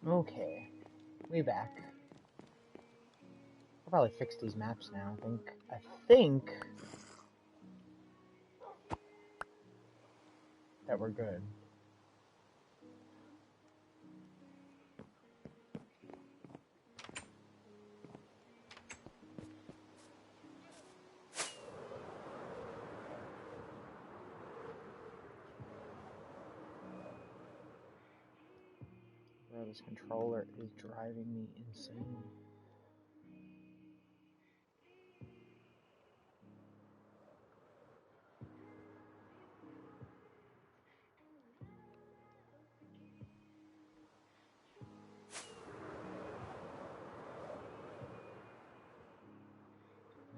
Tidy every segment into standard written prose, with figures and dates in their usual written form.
Okay, we back. I'll probably fix these maps now. I think that we're good. Bro, this controller is driving me insane.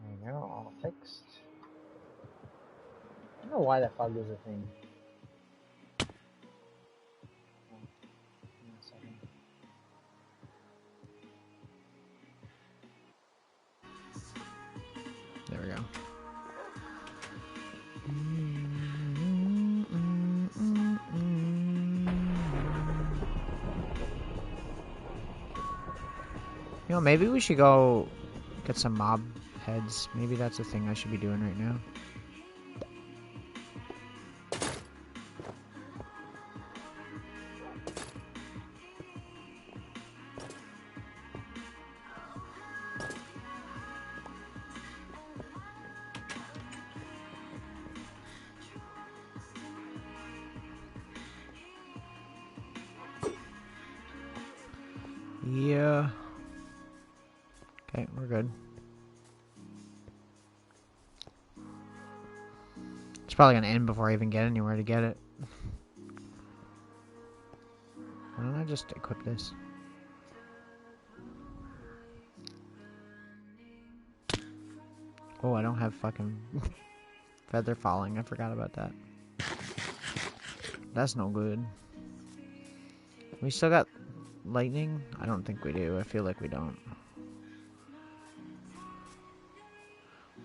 There we go, all fixed. I don't know why that fog is a thing. There we go. You know, maybe we should go get some mob heads. Maybe that's the thing I should be doing right now. Yeah. Okay, we're good. It's probably gonna end before I even get anywhere to get it. Why don't I just equip this? Oh, I don't have fucking feather falling. I forgot about that. That's no good. We still got lightning? I don't think we do. I feel like we don't.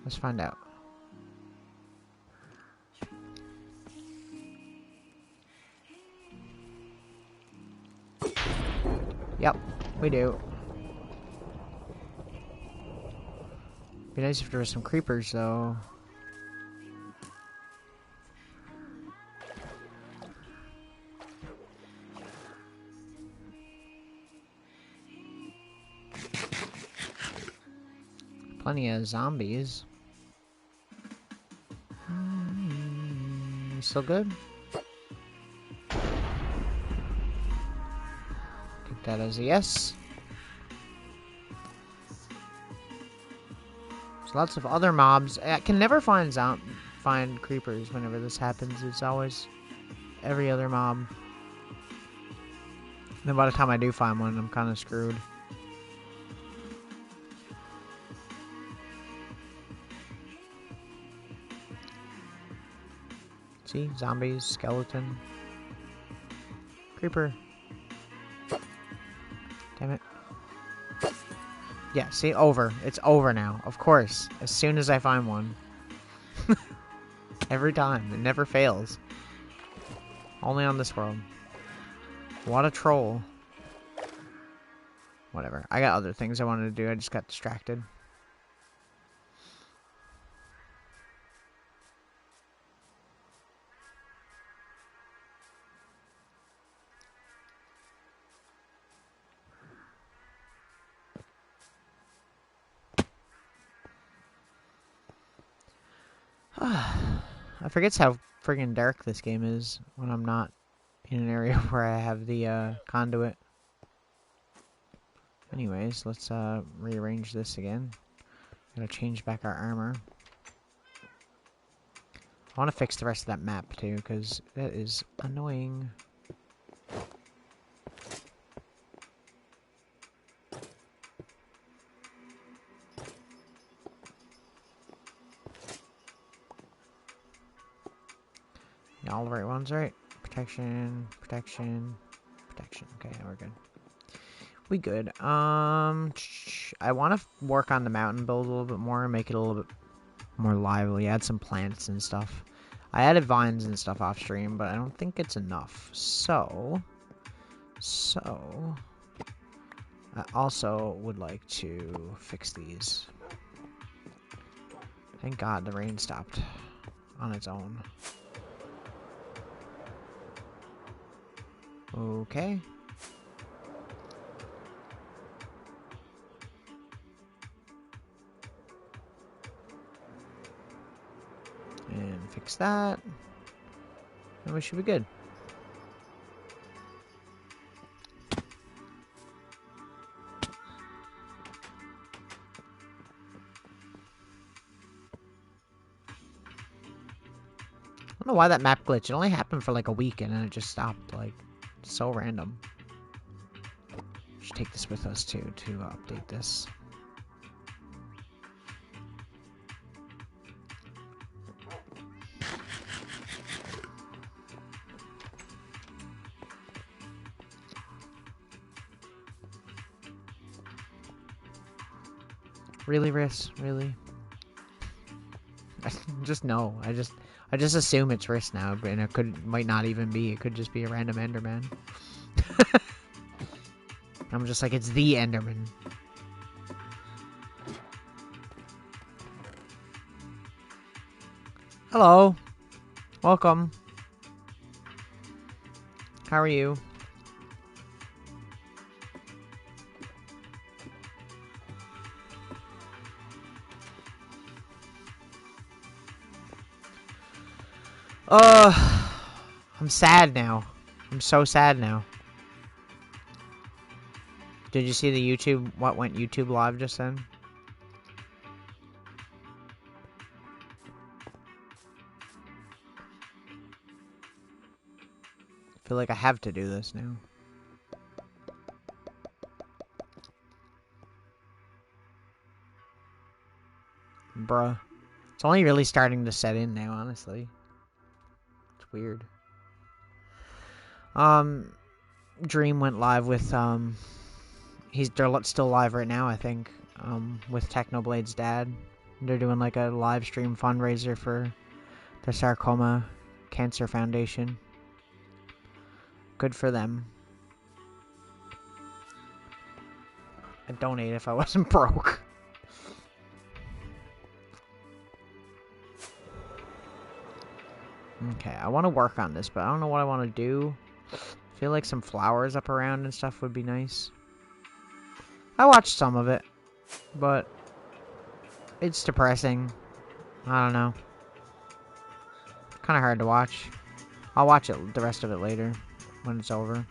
Let's find out. Yep, we do. Be nice if there was some creepers, though. Plenty of zombies. Still good? Take that as a yes. There's lots of other mobs. I can never find creepers whenever this happens. It's always every other mob. And then by the time I do find one, I'm kind of screwed. See? Zombies, skeleton, creeper. Damn it. Yeah, see? Over. It's over now. Of course. As soon as I find one. Every time. It never fails. Only on this world. What a troll. Whatever. I got other things I wanted to do. I just got distracted. I forget how friggin' dark this game is when I'm not in an area where I have the conduit. Anyways, let's rearrange this again. Gotta change back our armor. I want to fix the rest of that map too, because that is annoying. Yeah, all the right ones, right? Protection, protection, protection. Okay, we're good. We good. I want to work on the mountain build a little bit more, make it a little bit more lively. Add some plants and stuff. I added vines and stuff off stream, but I don't think it's enough. So I also would like to fix these. Thank God the rain stopped on its own. Okay. And fix that. And we should be good. I don't know why that map glitched. It only happened for like a week and then it just stopped. Like, so random. Should take this with us too to update this. Really, Riss? Really? Just no. I just assume it's Riss now, and it might not even be. It could just be a random Enderman. I'm just like, it's the Enderman. Hello. Welcome. How are you? I'm sad now. I'm so sad now. Did you see the YouTube, what went YouTube live just then? I feel like I have to do this now. Bruh. It's only really starting to set in now, honestly. It's weird. Dream went live with, they're still live right now, I think, with Technoblade's dad. They're doing, like, a live stream fundraiser for the Sarcoma Cancer Foundation. Good for them. I'd donate if I wasn't broke. Okay, I want to work on this, but I don't know what I want to do. I feel like some flowers up around and stuff would be nice. I watched some of it, but it's depressing. I don't know. Kind of hard to watch. I'll watch it, the rest of it later, when it's over.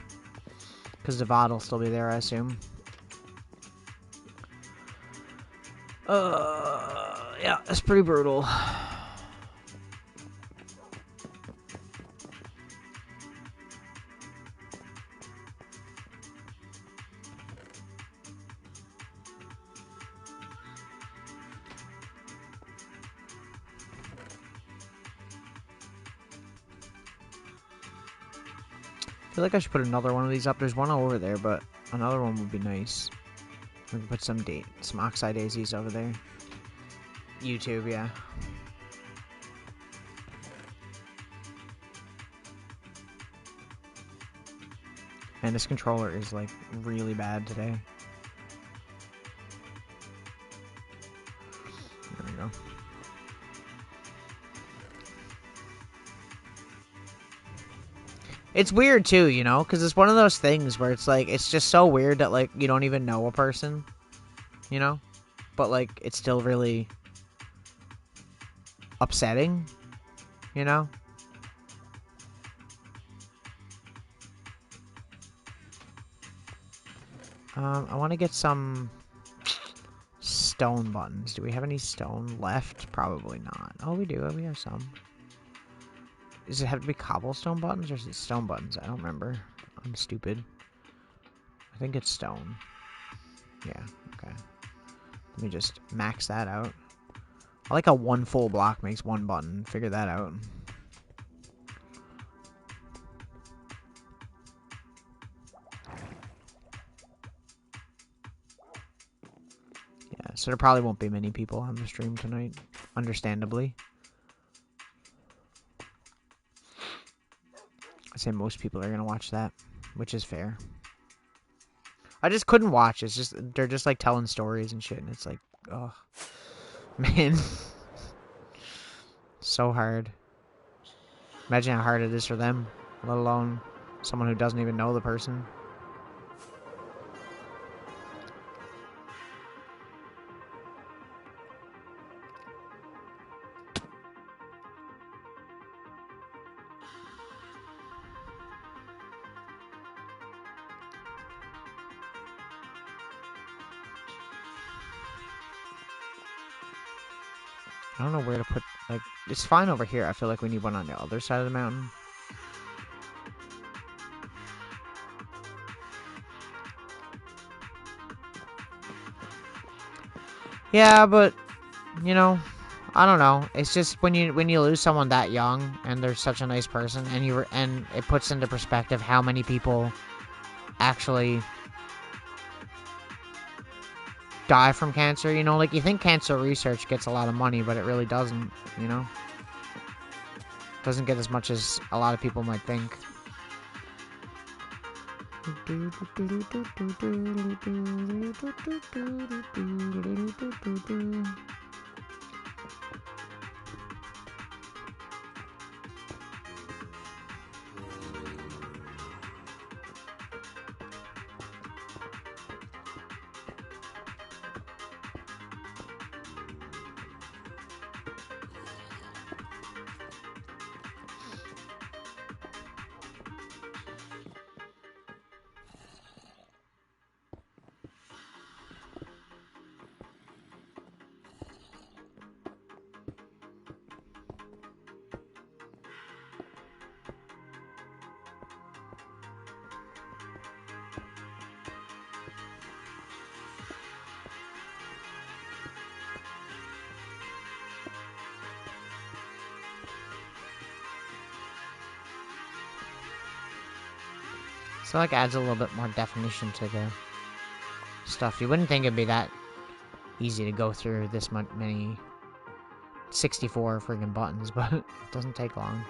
Because the VOD will still be there, I assume. Yeah, it's pretty brutal. I feel like I should put another one of these up. There's one over there, but another one would be nice. We can put some oxeye daisies over there. YouTube, yeah. Man, this controller is, like, really bad today. There we go. It's weird, too, you know? Because it's one of those things where it's, like, it's just so weird that, like, you don't even know a person. You know? But, like, it's still really upsetting. You know? I want to get some stone buttons. Do we have any stone left? Probably not. Oh, we do. We have some. Does it have to be cobblestone buttons or is it stone buttons? I don't remember. I'm stupid. I think it's stone. Yeah, okay. Let me just max that out. I like how one full block makes one button. Figure that out. Yeah, so there probably won't be many people on the stream tonight. Understandably. I'd say most people are going to watch that, which is fair. I just couldn't watch. It's just they're just like telling stories and shit, and it's like, oh man, so hard. Imagine how hard it is for them, let alone someone who doesn't even know the person. I don't know where to put, like, it's fine over here. I feel like we need one on the other side of the mountain. Yeah, but, you know, I don't know. It's just when you lose someone that young and they're such a nice person, and it puts into perspective how many people actually die from cancer. You know, like you think cancer research gets a lot of money, but it really doesn't. You know, doesn't get as much as a lot of people might think. So like adds a little bit more definition to the stuff. You wouldn't think it'd be that easy to go through this many 64 friggin' buttons, but it doesn't take long.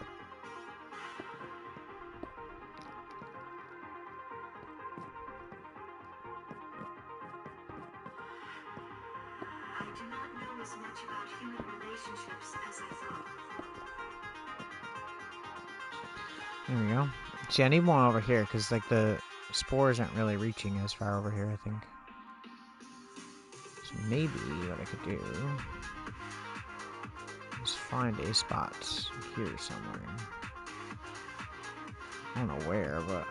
I do not know as much about human relationships as I thought. There we go. See, I need one over here, because, like, the spores aren't really reaching as far over here, I think. So maybe what I could do is find a spot here somewhere. I don't know where, but...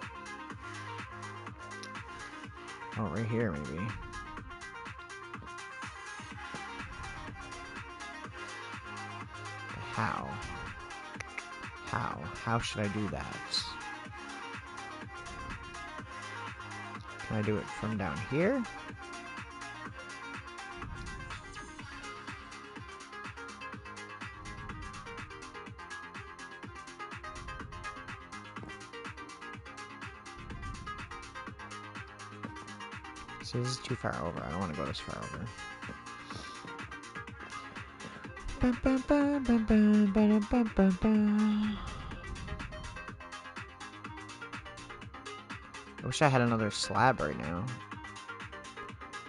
oh, right here, maybe. How? How should I do that? Can I do it from down here? See, this is too far over. I don't want to go this far over. I wish I had another slab right now.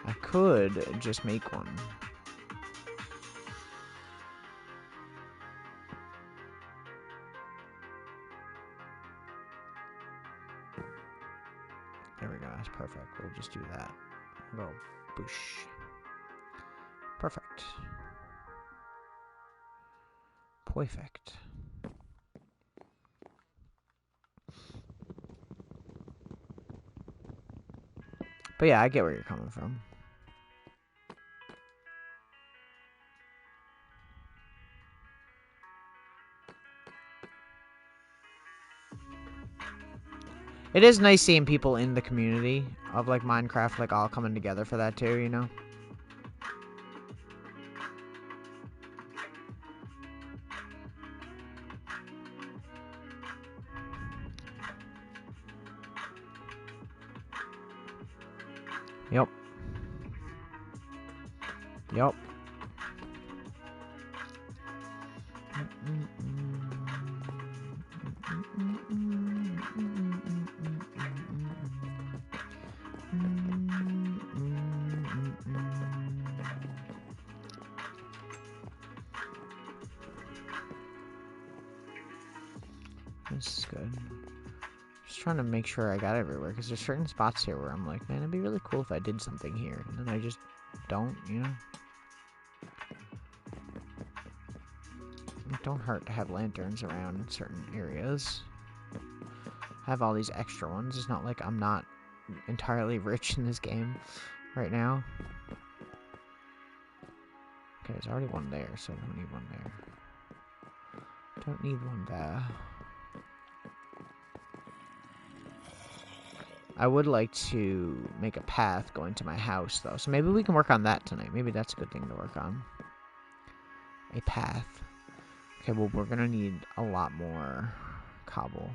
I could just make one. There we go, that's perfect. We'll just do that. We'll go boosh. Perfect. Perfect. But yeah, I get where you're coming from. It is nice seeing people in the community of, like, Minecraft, like, all coming together for that, too, you know? Yep. Yep. This is good. Just trying to make sure I got everywhere, because there's certain spots here where I'm like, man, it'd be really cool if I did something here, and then I just don't, you know? It don't hurt to have lanterns around in certain areas. I have all these extra ones. It's not like I'm not entirely rich in this game right now. Okay, there's already one there, so I don't need one there. Don't need one there. I would like to make a path going to my house, though. So maybe we can work on that tonight. Maybe that's a good thing to work on. A path. Okay, well, we're going to need a lot more cobble.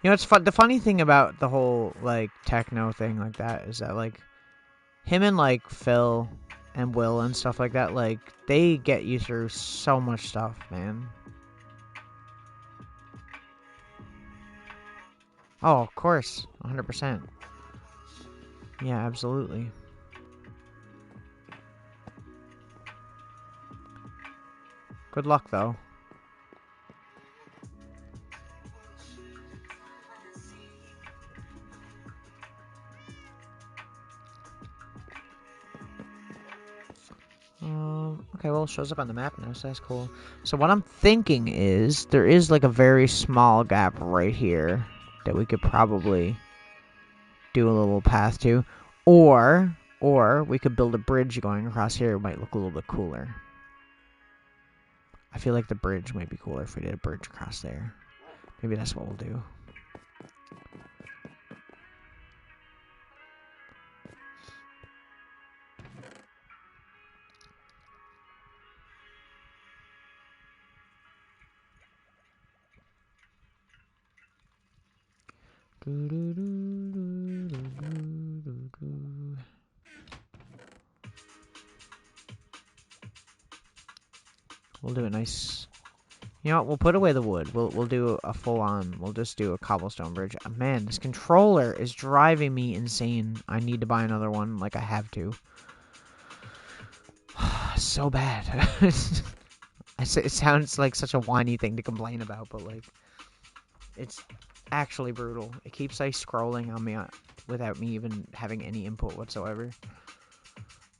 You know, it's fun. The funny thing about the whole, like, techno thing like that is that, like, him and, like, Phil and Will and stuff like that, like, they get you through so much stuff, man. Oh, of course. 100%. Yeah, absolutely. Good luck, though. Okay, well, it shows up on the map now, so that's cool. So what I'm thinking is, there is, like, a very small gap right here that we could probably do a little path to. Or we could build a bridge going across here. It might look a little bit cooler. I feel like the bridge might be cooler if we did a bridge across there. Maybe that's what we'll do. We'll do a nice... You know what? We'll put away the wood. We'll do a full-on... We'll just do a cobblestone bridge. Man, this controller is driving me insane. I need to buy another one. Like, I have to. So bad. It sounds like such a whiny thing to complain about, but, like... It's actually brutal. It keeps, like, scrolling on me without me even having any input whatsoever.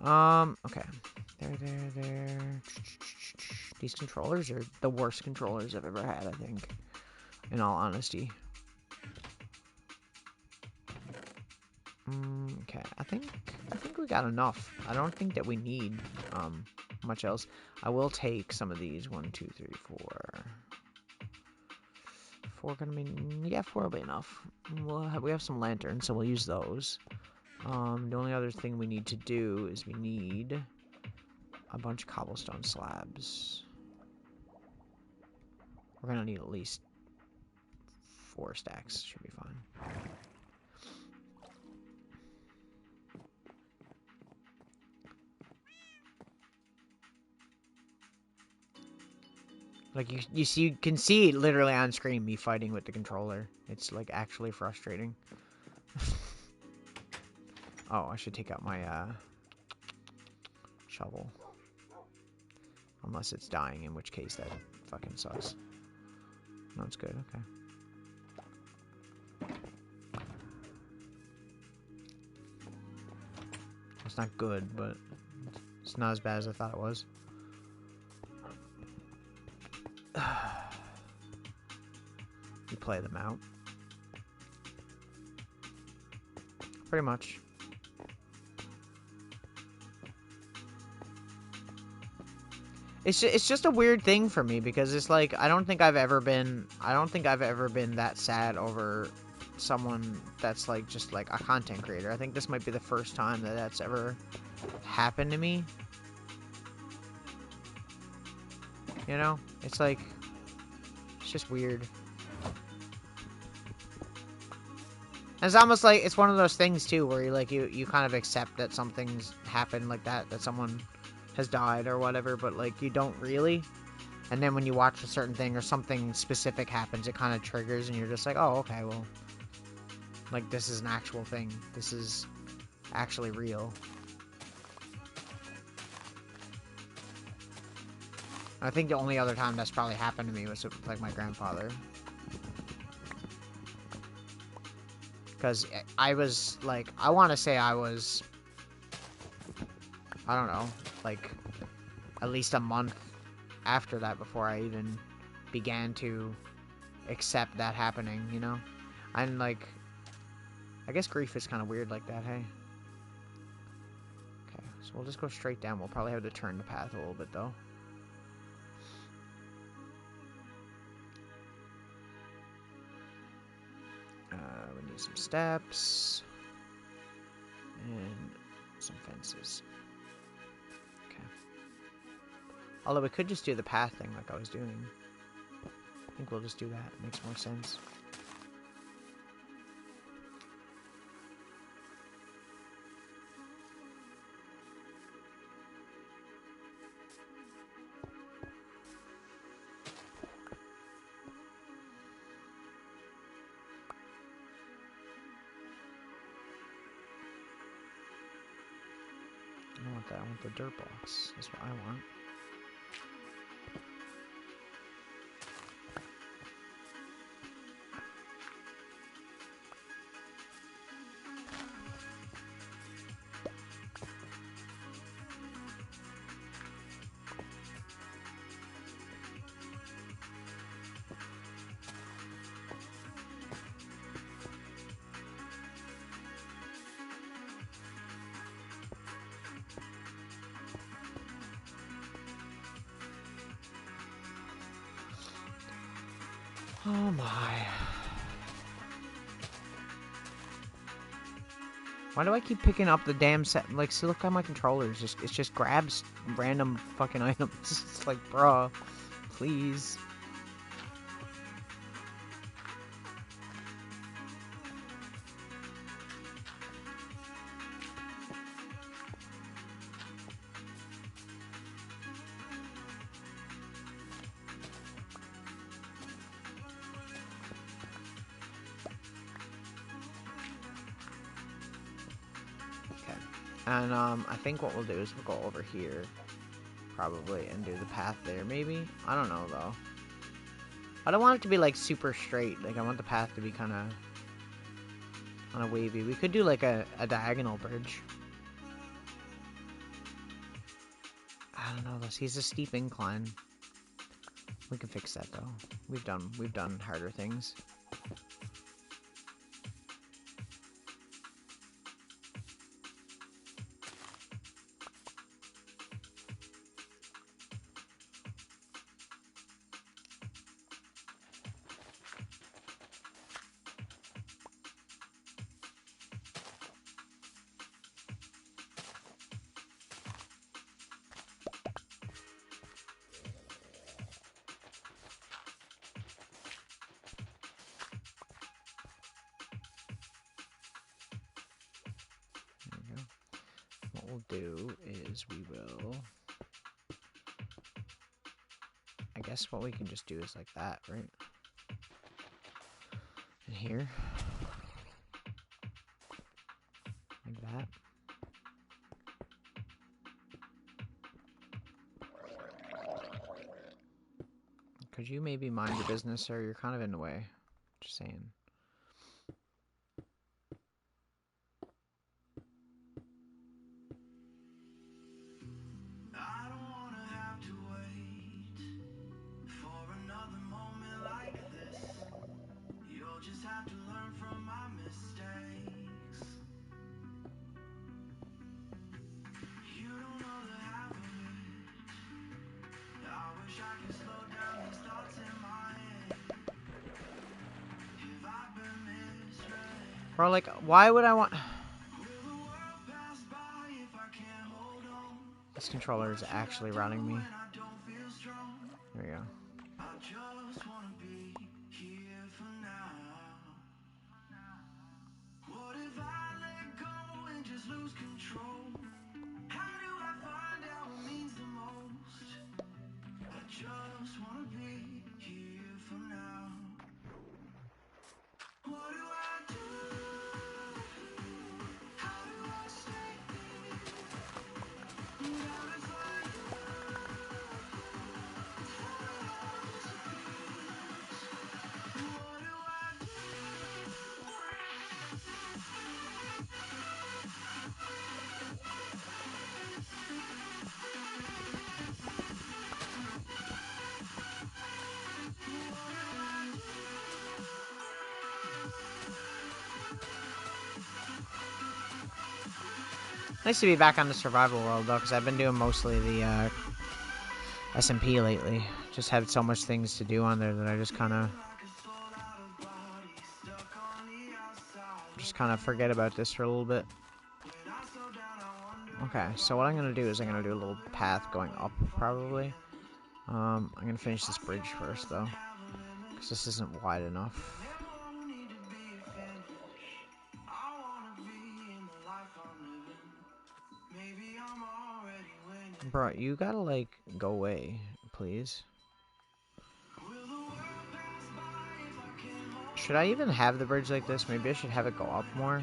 Okay. There. These controllers are the worst controllers I've ever had, I think. In all honesty. Okay, I think we got enough. I don't think that we need much else. I will take some of these. 1, 2, 3, 4. 4 gonna be... Yeah, 4 will be enough. We have some lanterns, so we'll use those. The only other thing we need to do is we need a bunch of cobblestone slabs. We're gonna need at least 4 stacks. Should be fine. Like, you can see literally on screen me fighting with the controller. It's, like, actually frustrating. Oh, I should take out my, shovel. Unless it's dying, in which case that fucking sucks. No, it's good, okay. It's not good, but it's not as bad as I thought it was. You play them out. Pretty much. It's just a weird thing for me because it's like I don't think I've ever been that sad over someone that's like just like a content creator. I think this might be the first time that that's ever happened to me. You know? It's like it's just weird. And it's almost like it's one of those things too where you kind of accept that something's happened like that someone has died or whatever, but like you don't really. And then when you watch a certain thing or something specific happens, it kind of triggers and you're just like, oh, okay, well, Like, this is an actual thing. This is actually real. I think the only other time that's probably happened to me was with, like, my grandfather. Because I was, like, I want to say I was, I don't know, like, at least a month after that before I even began to accept that happening, you know? And, like, I guess grief is kind of weird like that, hey? Okay, so we'll just go straight down. We'll probably have to turn the path a little bit, though. We need some steps. And some fences. Okay. Although we could just do the path thing like I was doing. I think we'll just do that. It makes more sense. I don't want that. I want the dirt blocks. That's what I want. Oh my. Why do I keep picking up the damn set? Like, see, look how my controller is just, it just grabs random fucking items. It's like, bruh, please. Okay. And, I think what we'll do is we'll go over here, probably, and do the path there, maybe? I don't know, though. I don't want it to be, like, super straight. Like, I want the path to be kind of wavy. We could do, like, a diagonal bridge. I don't know, this. He's a steep incline. We can fix that, though. We've done harder things. There we go. What we'll do is we will... I guess what we can just do is like that, right? And here. Like that. Could you maybe mind your business, sir? You're kind of in the way. Just saying. I don't wanna have to wait for another moment like this. You'll just have to learn from my mistakes. You don't know the half of it. I wish I could slow down these thoughts in my head. Have I been misread? Bro, like, why would I want... Will the world pass by if I can't hold on? This controller is actually routing me. When I don't feel strong, There we go. I just wanna be here for now. What if I let go and just lose control? How do I find out what means the most? I just wanna be here for now. What do I do Nice to be back on the survival world, though, because I've been doing mostly the SMP lately. Just had so much things to do on there that I just kind of forget about this for a little bit. Okay, so what I'm gonna do is I'm gonna do a little path going up, probably. I'm gonna finish this bridge first, though, because this isn't wide enough. Bro, you gotta, like, go away, please. Should I even have the bridge like this? Maybe I should have it go up more.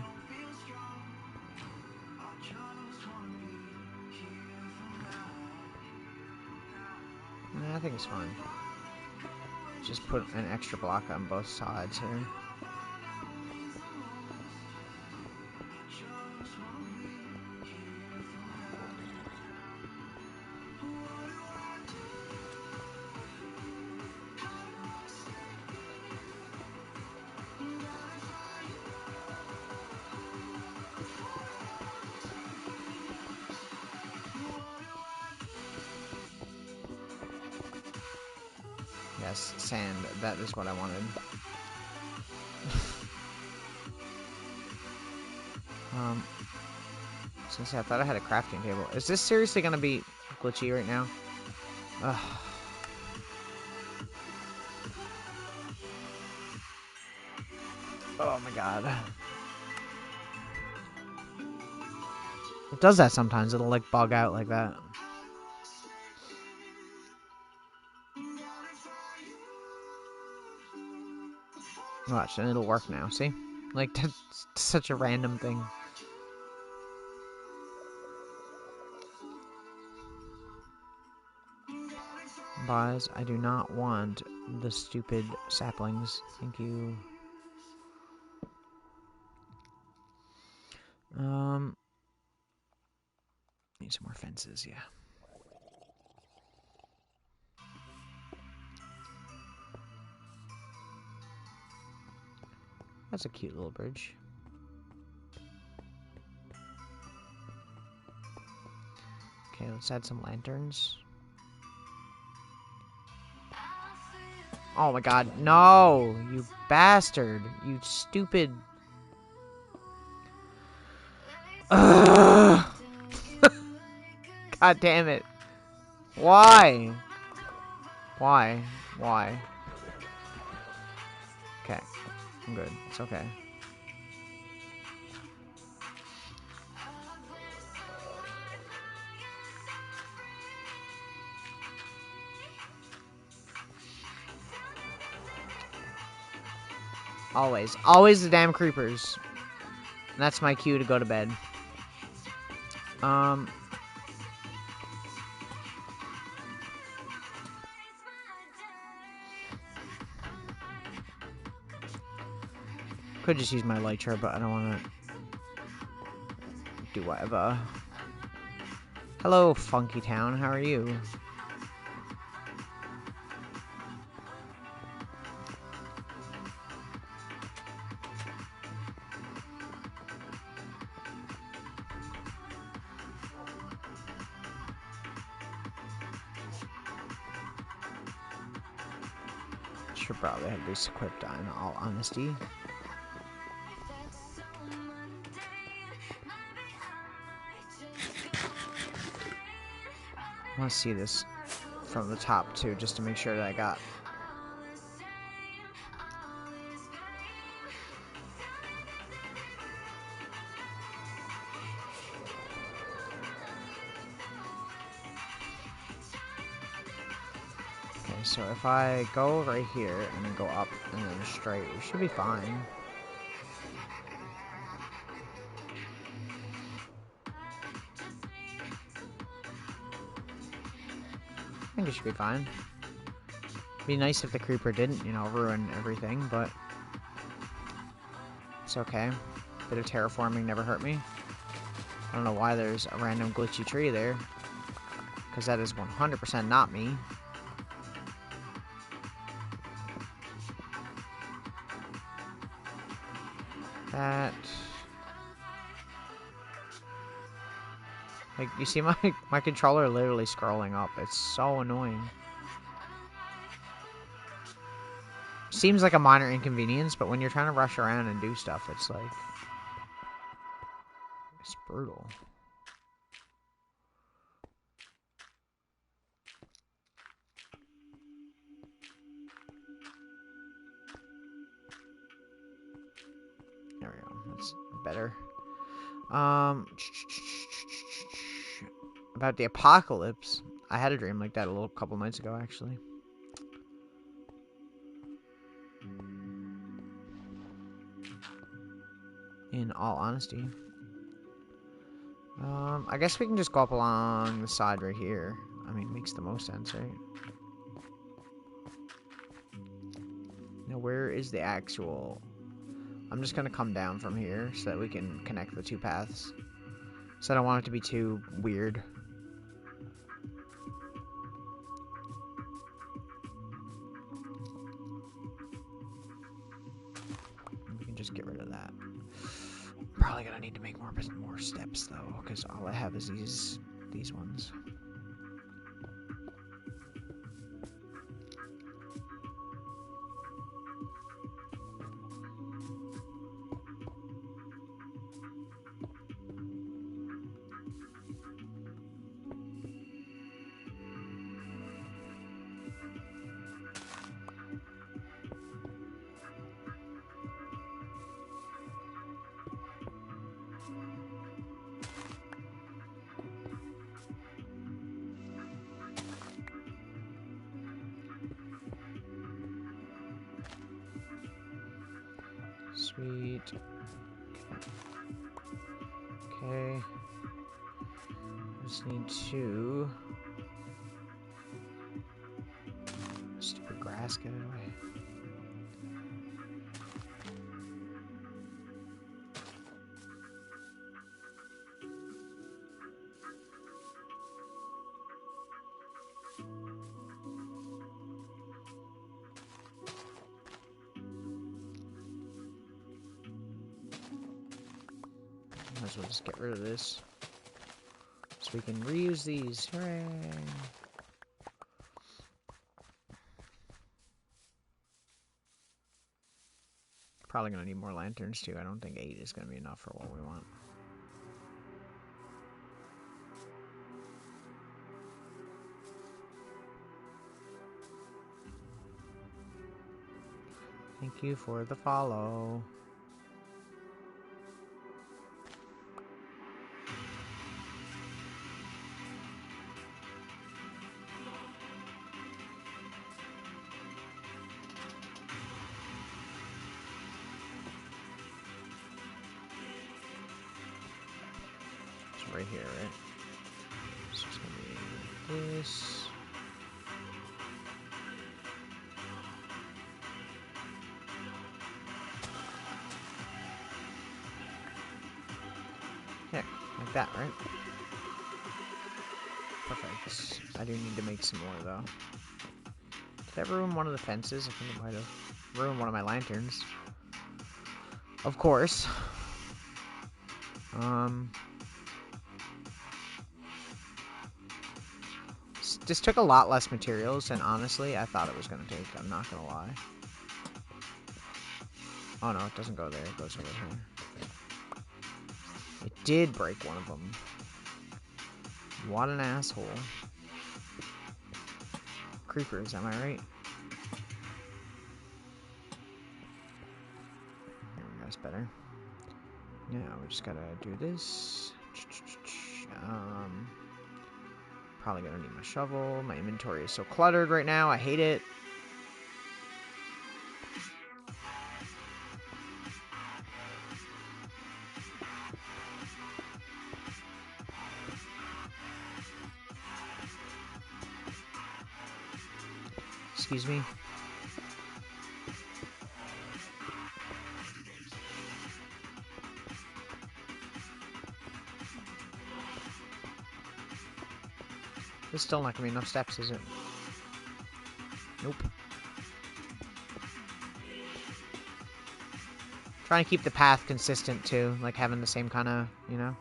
Nah, I think it's fine. Just put an extra block on both sides here. Yes, sand. That is what I wanted. Since I thought I had a crafting table. Is this seriously gonna be glitchy right now? Ugh. Oh my god. It does that sometimes. It'll like bug out like that. Watch, and it'll work now. See? Like, that's such a random thing. Boys, I do not want the stupid saplings. Thank you. Need some more fences, yeah. That's a cute little bridge. Okay, let's add some lanterns. Oh my god, no! You bastard! You stupid... Ugh. God damn it. Why? Why? Why? Okay. I'm good. It's okay. Always. Always the damn creepers. And that's my cue to go to bed. Could just use my light chart, but I don't want to do whatever. Hello, Funky Town. How are you? Should probably have this equipped on, in all honesty. I want to see this from the top too, just to make sure that I got. Okay, so if I go right here and then go up and then straight, we should be fine. I think it should be fine. Be nice if the creeper didn't, you know, ruin everything, but it's okay. Bit of terraforming never hurt me. I don't know why there's a random glitchy tree there, because that is 100% not me. That... Like, you see my controller literally scrolling up. It's so annoying. Seems like a minor inconvenience, but when you're trying to rush around and do stuff, it's like... It's brutal. There we go. That's better. About the apocalypse. I had a dream like that a couple nights ago, actually. In all honesty. I guess we can just go up along the side right here. I mean, makes the most sense, right? Now, where is the actual... I'm just going to come down from here so that we can connect the two paths. So I don't want it to be too weird. We can just get rid of that. Probably going to need to make more steps, though, because all I have is these ones. Sweet. Okay. Just need to... Stupid grass, get it away. Might as well just get rid of this. So we can reuse these. Hooray! Probably gonna need more lanterns too. I don't think 8 is gonna be enough for what we want. Thank you for the follow. It's right here, right? So it's gonna be this. Yeah, like that, right? Perfect. I do need to make some more, though. Did I ruin one of the fences? I think it might have ruined one of my lanterns. Of course. This took a lot less materials than, honestly, I thought it was going to take. I'm not going to lie. Oh, no, it doesn't go there. It goes over here. It did break one of them. What an asshole. Creepers, am I right? There we go, that's better. Now we just gotta do this. Probably gonna need my shovel. My inventory is so cluttered right now. I hate it. Excuse me. There's still not gonna be enough steps, is it? Nope. Trying to keep the path consistent too, like having the same kind of, you know.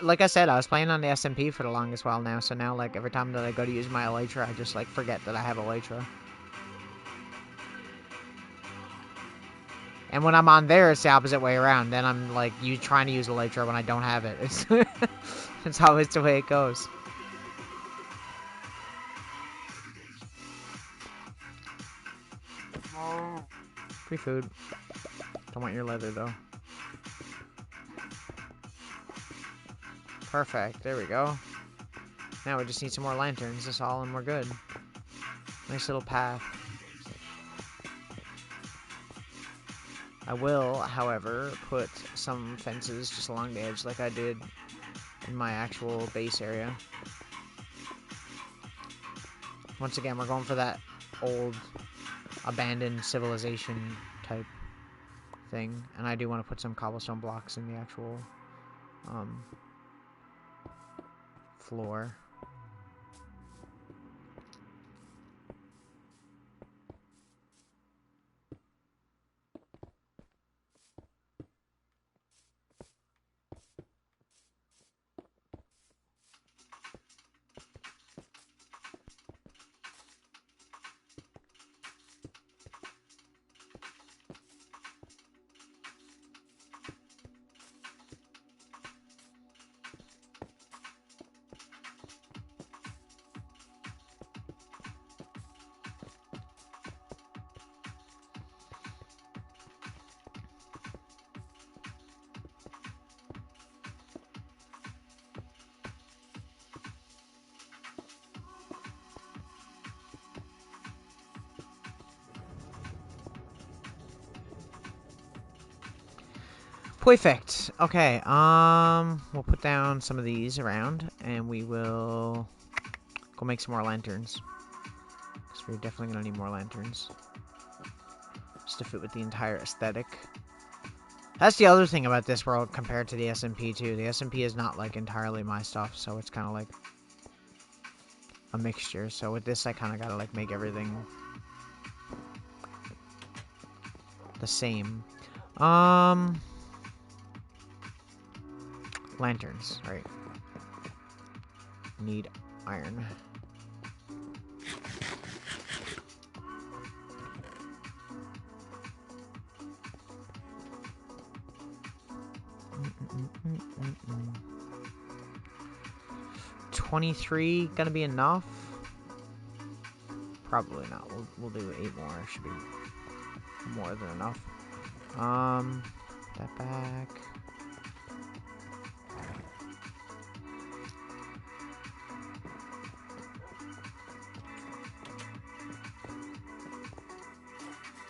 Like I said, I was playing on the SMP for the longest while now, so now, like, every time that I go to use my elytra, I just, like, forget that I have elytra. And when I'm on there, it's the opposite way around. Then I'm, like, trying to use elytra when I don't have it. It's always the way it goes. Free food. Don't want your leather, though. Perfect. There we go. Now we just need some more lanterns. That's all, and we're good. Nice little path. I will, however, put some fences just along the edge like I did in my actual base area. Once again, we're going for that old, abandoned civilization type thing. And I do want to put some cobblestone blocks in the actual floor. Perfect. Okay, we'll put down some of these around, and we will go make some more lanterns. Because we're definitely going to need more lanterns. Just to fit with the entire aesthetic. That's the other thing about this world compared to the SMP, too. The SMP is not, like, entirely my stuff, so it's kind of like a mixture. So with this, I kind of got to, like, make everything the same. Lanterns, right. Need iron. Mm-mm-mm-mm-mm. 23 gonna be enough? Probably not. We'll do 8 more. Should be more than enough. That back.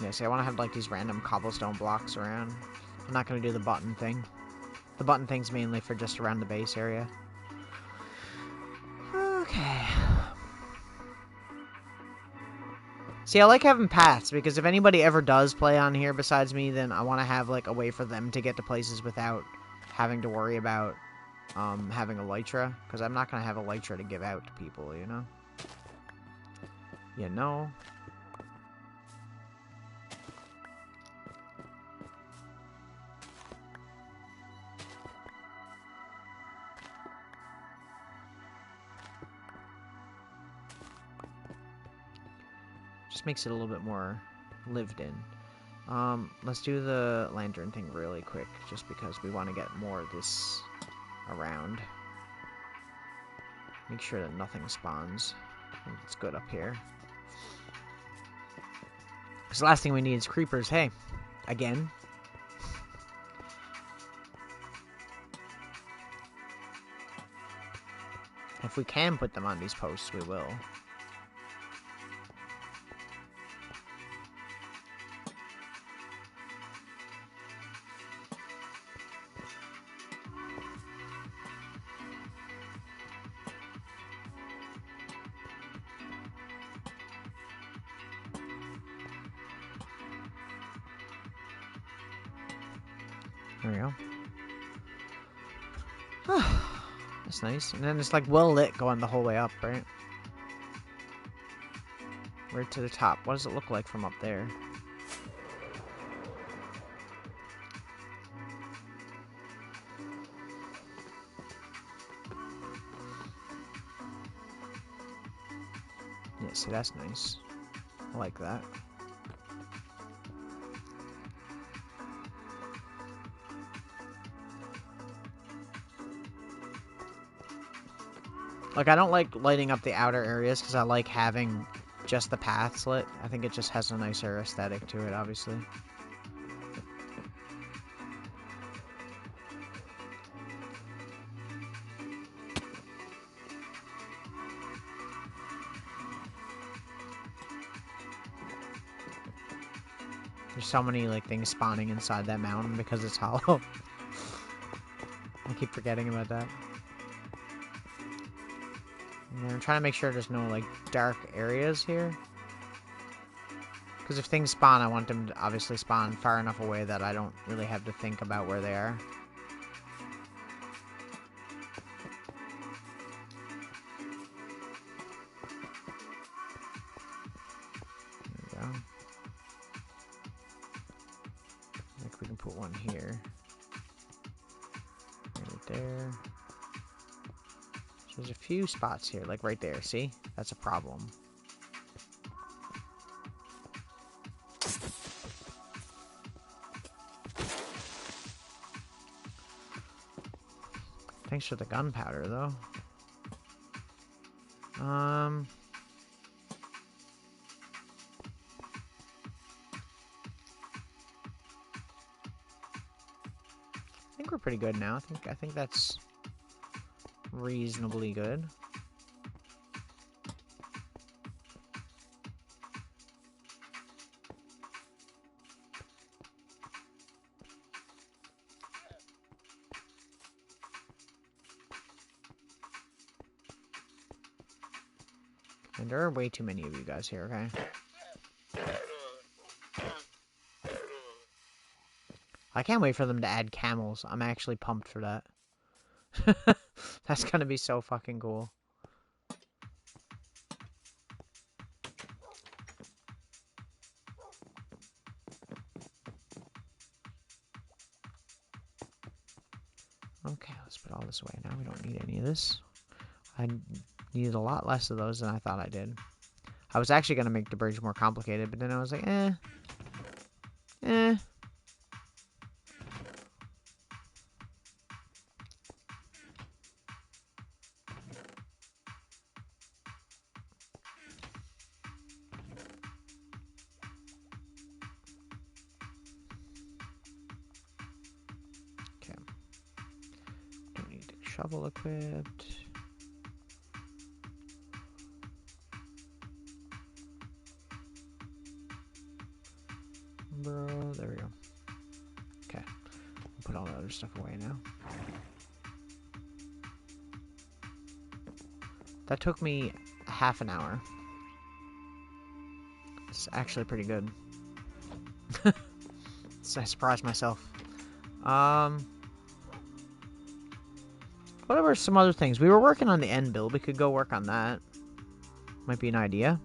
Yeah, see, I want to have, like, these random cobblestone blocks around. I'm not going to do the button thing. The button thing's mainly for just around the base area. Okay. See, I like having paths, because if anybody ever does play on here besides me, then I want to have, like, a way for them to get to places without having to worry about, having elytra. Because I'm not going to have elytra to give out to people, you know? You know? Just makes it a little bit more lived in. Let's do the lantern thing really quick, just because we want to get more of this around. Make sure that nothing spawns. It's good up here. Because the last thing we need is creepers. Hey, again. If we can put them on these posts, we will. There we go. That's nice. And then it's like well lit going the whole way up, right? Right to the top. What does it look like from up there? Yeah, see, that's nice. I like that. Like, I don't like lighting up the outer areas because I like having just the paths lit. I think it just has a nicer aesthetic to it, obviously. There's so many, like, things spawning inside that mountain because it's hollow. I keep forgetting about that. And I'm trying to make sure there's no, like, dark areas here. Because if things spawn, I want them to obviously spawn far enough away that I don't really have to think about where they are. There we go. I think we can put one here. Right there. So there's a few spots here, like right there, see? That's a problem. Thanks for the gunpowder, though. I think we're pretty good now. I think that's reasonably good. And there are way too many of you guys here, okay? I can't wait for them to add camels. I'm actually pumped for that. That's gonna be so fucking cool. Okay, let's put all this away now. We don't need any of this. I needed a lot less of those than I thought I did. I was actually gonna make the bridge more complicated, but then I was like, eh. Okay. Don't need the shovel equipped. Bro, there we go. Okay. I'll put all the other stuff away now. That took me half an hour. It's actually pretty good. So I surprised myself. What are some other things? We were working on the end build. We could go work on that. Might be an idea.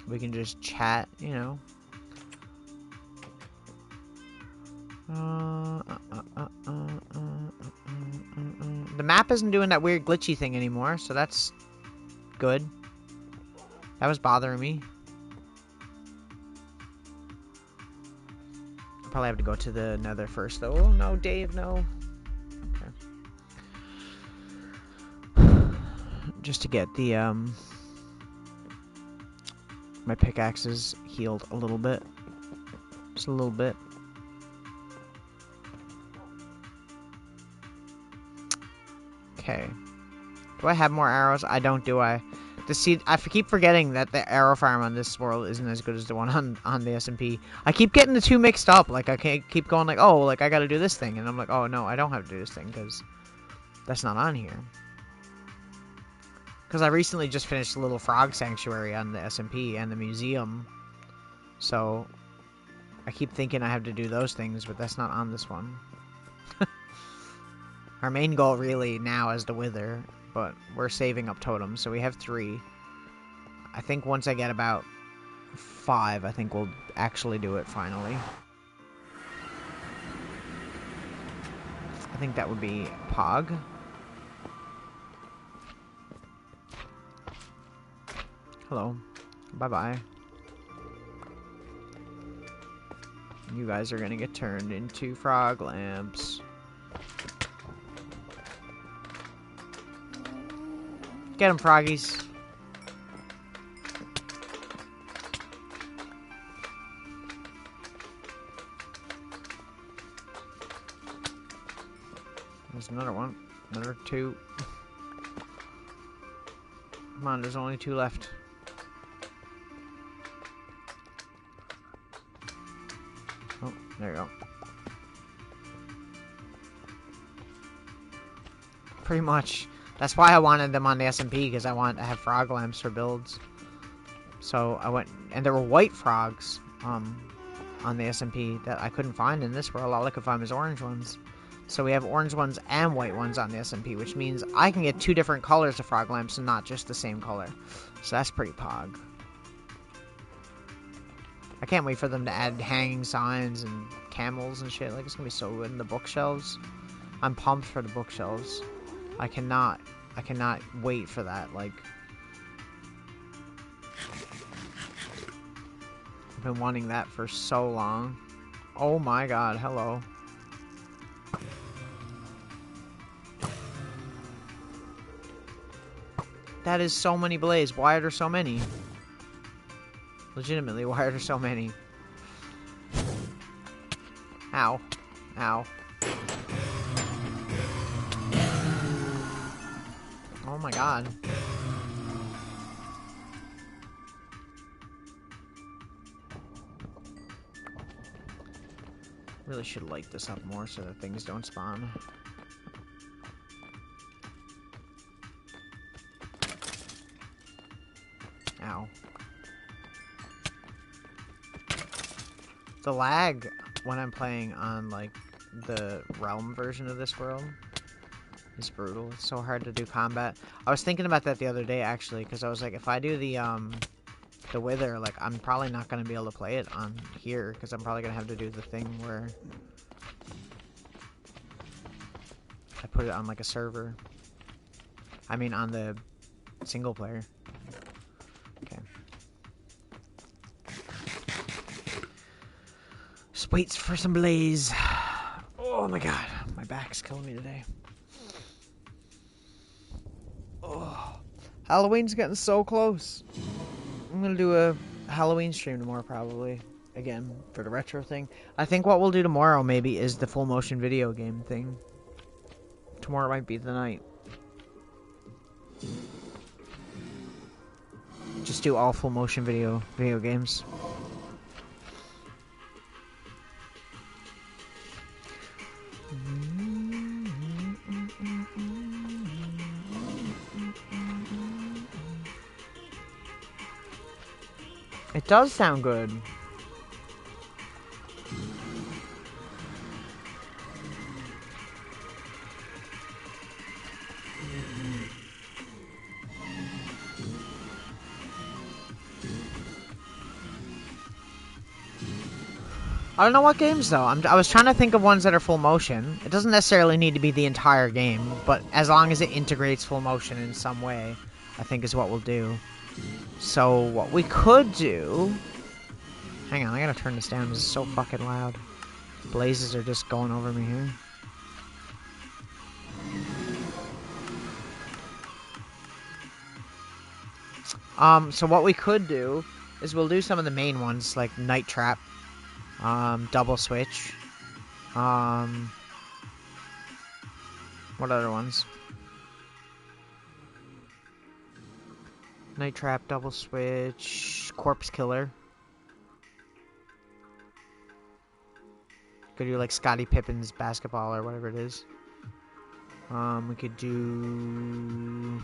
We can just chat, you know. The map isn't doing that weird glitchy thing anymore, so that's good. That was bothering me. I'll probably have to go to the nether first, though. Oh, no, Dave, no. Okay. Just to get the, my pickaxes healed a little bit. Just a little bit. Okay. Do I have more arrows? I don't, do I? I keep forgetting that the arrow farm on this world isn't as good as the one on the SMP. I keep getting the two mixed up. Like, I can't keep going like, oh, like, I gotta do this thing. And I'm like, oh, no, I don't have to do this thing, because that's not on here. Because I recently just finished the Little Frog Sanctuary on the SMP and the museum. So, I keep thinking I have to do those things, but that's not on this one. Our main goal really now is the Wither, but we're saving up totems, so we have 3. I think once I get about 5, I think we'll actually do it finally. I think that would be Pog. Hello. Bye-bye. You guys are gonna get turned into frog lamps. Get them, froggies. There's another one. Another two. Come on, there's only 2 left. Oh, there you go. Pretty much. That's why I wanted them on the SMP, because I wanted to have frog lamps for builds. So I went, and there were white frogs on the SMP that I couldn't find in this world. All I could find was orange ones. So we have orange ones and white ones on the SMP, which means I can get 2 different colors of frog lamps and not just the same color. So that's pretty pog. I can't wait for them to add hanging signs and camels and shit. Like, it's gonna be so good in the bookshelves. I'm pumped for the bookshelves. I cannot wait for that. Like, I've been wanting that for so long. Oh my god, hello. That is so many blades. Why are there so many? Legitimately, why are there so many? Ow. Ow. Oh my god. Really should light this up more so that things don't spawn. Ow. The lag when I'm playing on, like, the Realm version of this world is brutal. It's so hard to do combat. I was thinking about that the other day, actually, because I was like, if I do the Wither, like, I'm probably not going to be able to play it on here, because I'm probably going to have to do the thing where I put it on, like, a server. I mean, on the single player. Okay. Just wait for some blaze. Oh my god, my back's killing me today. Oh, Halloween's getting so close. I'm gonna do a Halloween stream tomorrow, probably. Again, for the retro thing. I think what we'll do tomorrow, maybe, is the full motion video game thing. Tomorrow might be the night. Just do all full motion video games. It does sound good. I don't know what games, though. I was trying to think of ones that are full motion. It doesn't necessarily need to be the entire game, but as long as it integrates full motion in some way, I think is what we'll do. So, what we could do... Hang on, I gotta turn this down. This is so fucking loud. Blazes are just going over me here. So what we could do is we'll do some of the main ones, like Night Trap, Double Switch, what other ones? Night Trap, Double Switch, Corpse Killer. Could do like Scottie Pippen's basketball or whatever it is. We could do...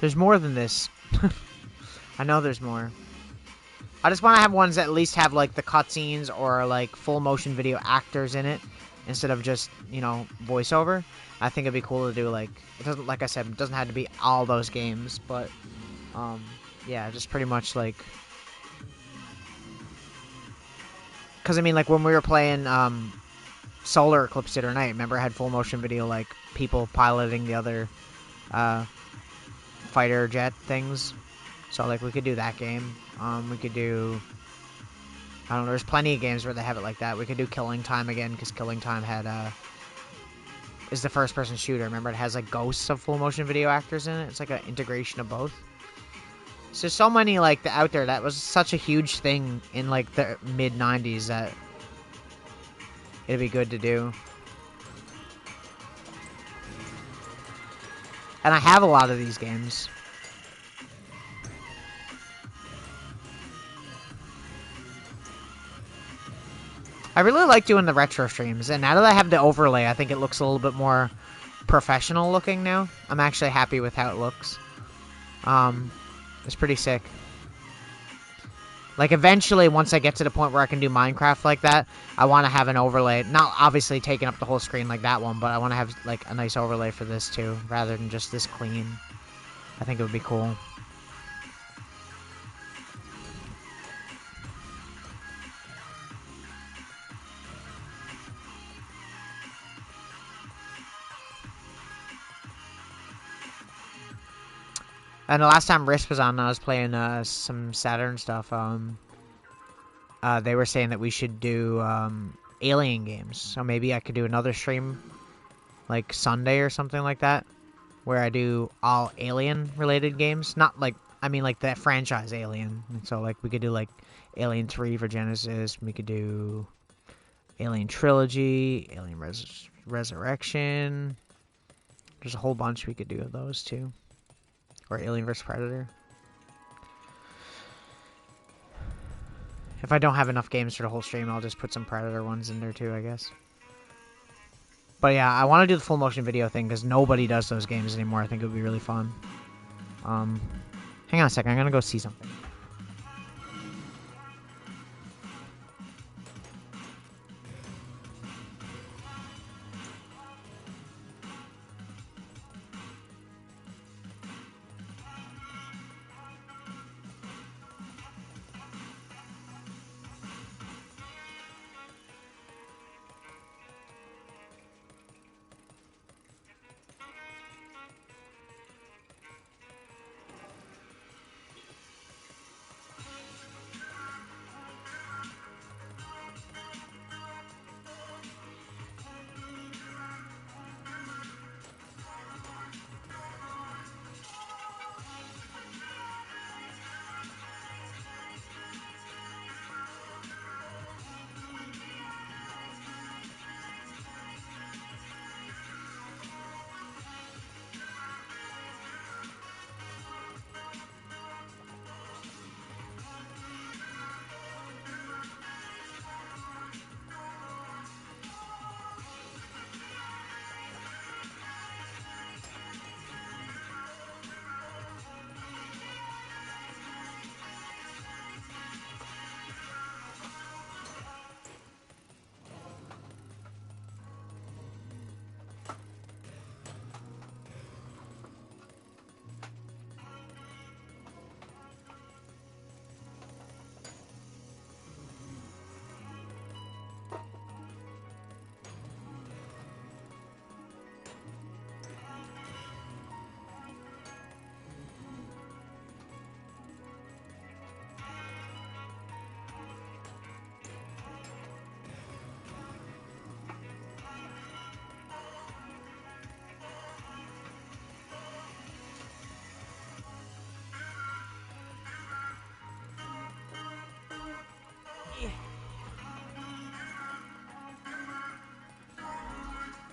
There's more than this. I know there's more. I just want to have ones that at least have, like, the cutscenes or, like, full motion video actors in it instead of just, you know, voiceover. I think it'd be cool to do, like, it doesn't, like I said, it doesn't have to be all those games, but, yeah, just pretty much, like, Because, I mean, like, when we were playing Solar Eclipse the other night, remember I had full motion video, like, people piloting the other fighter jet things. So, like, we could do that game. We could do... I don't know, there's plenty of games where they have it like that. We could do Killing Time again, because Killing Time had, is the first-person shooter. Remember, it has, like, ghosts of full motion video actors in it? It's like an integration of both. So, so many, like, out there. That was such a huge thing in, like, the mid-90s that it'd be good to do. And I have a lot of these games. I really like doing the retro streams, and now that I have the overlay, I think it looks a little bit more professional looking now. I'm actually happy with how it looks. It's pretty sick. Like, eventually, once I get to the point where I can do Minecraft like that, I want to have an overlay. Not obviously taking up the whole screen like that one, but I want to have, like, a nice overlay for this, too, rather than just this clean. I think it would be cool. And the last time Risk was on, I was playing some Saturn stuff. They were saying that we should do Alien games. So maybe I could do another stream, like Sunday or something like that, where I do all Alien-related games. Not like, I mean like the franchise Alien. And so like we could do like Alien 3 for Genesis. We could do Alien Trilogy, Alien Resurrection. There's a whole bunch we could do of those too. Or Alien vs. Predator. If I don't have enough games for the whole stream, I'll just put some Predator ones in there too, I guess. But yeah, I want to do the full motion video thing because nobody does those games anymore. I think it would be really fun. Hang on a second, I'm going to go see something.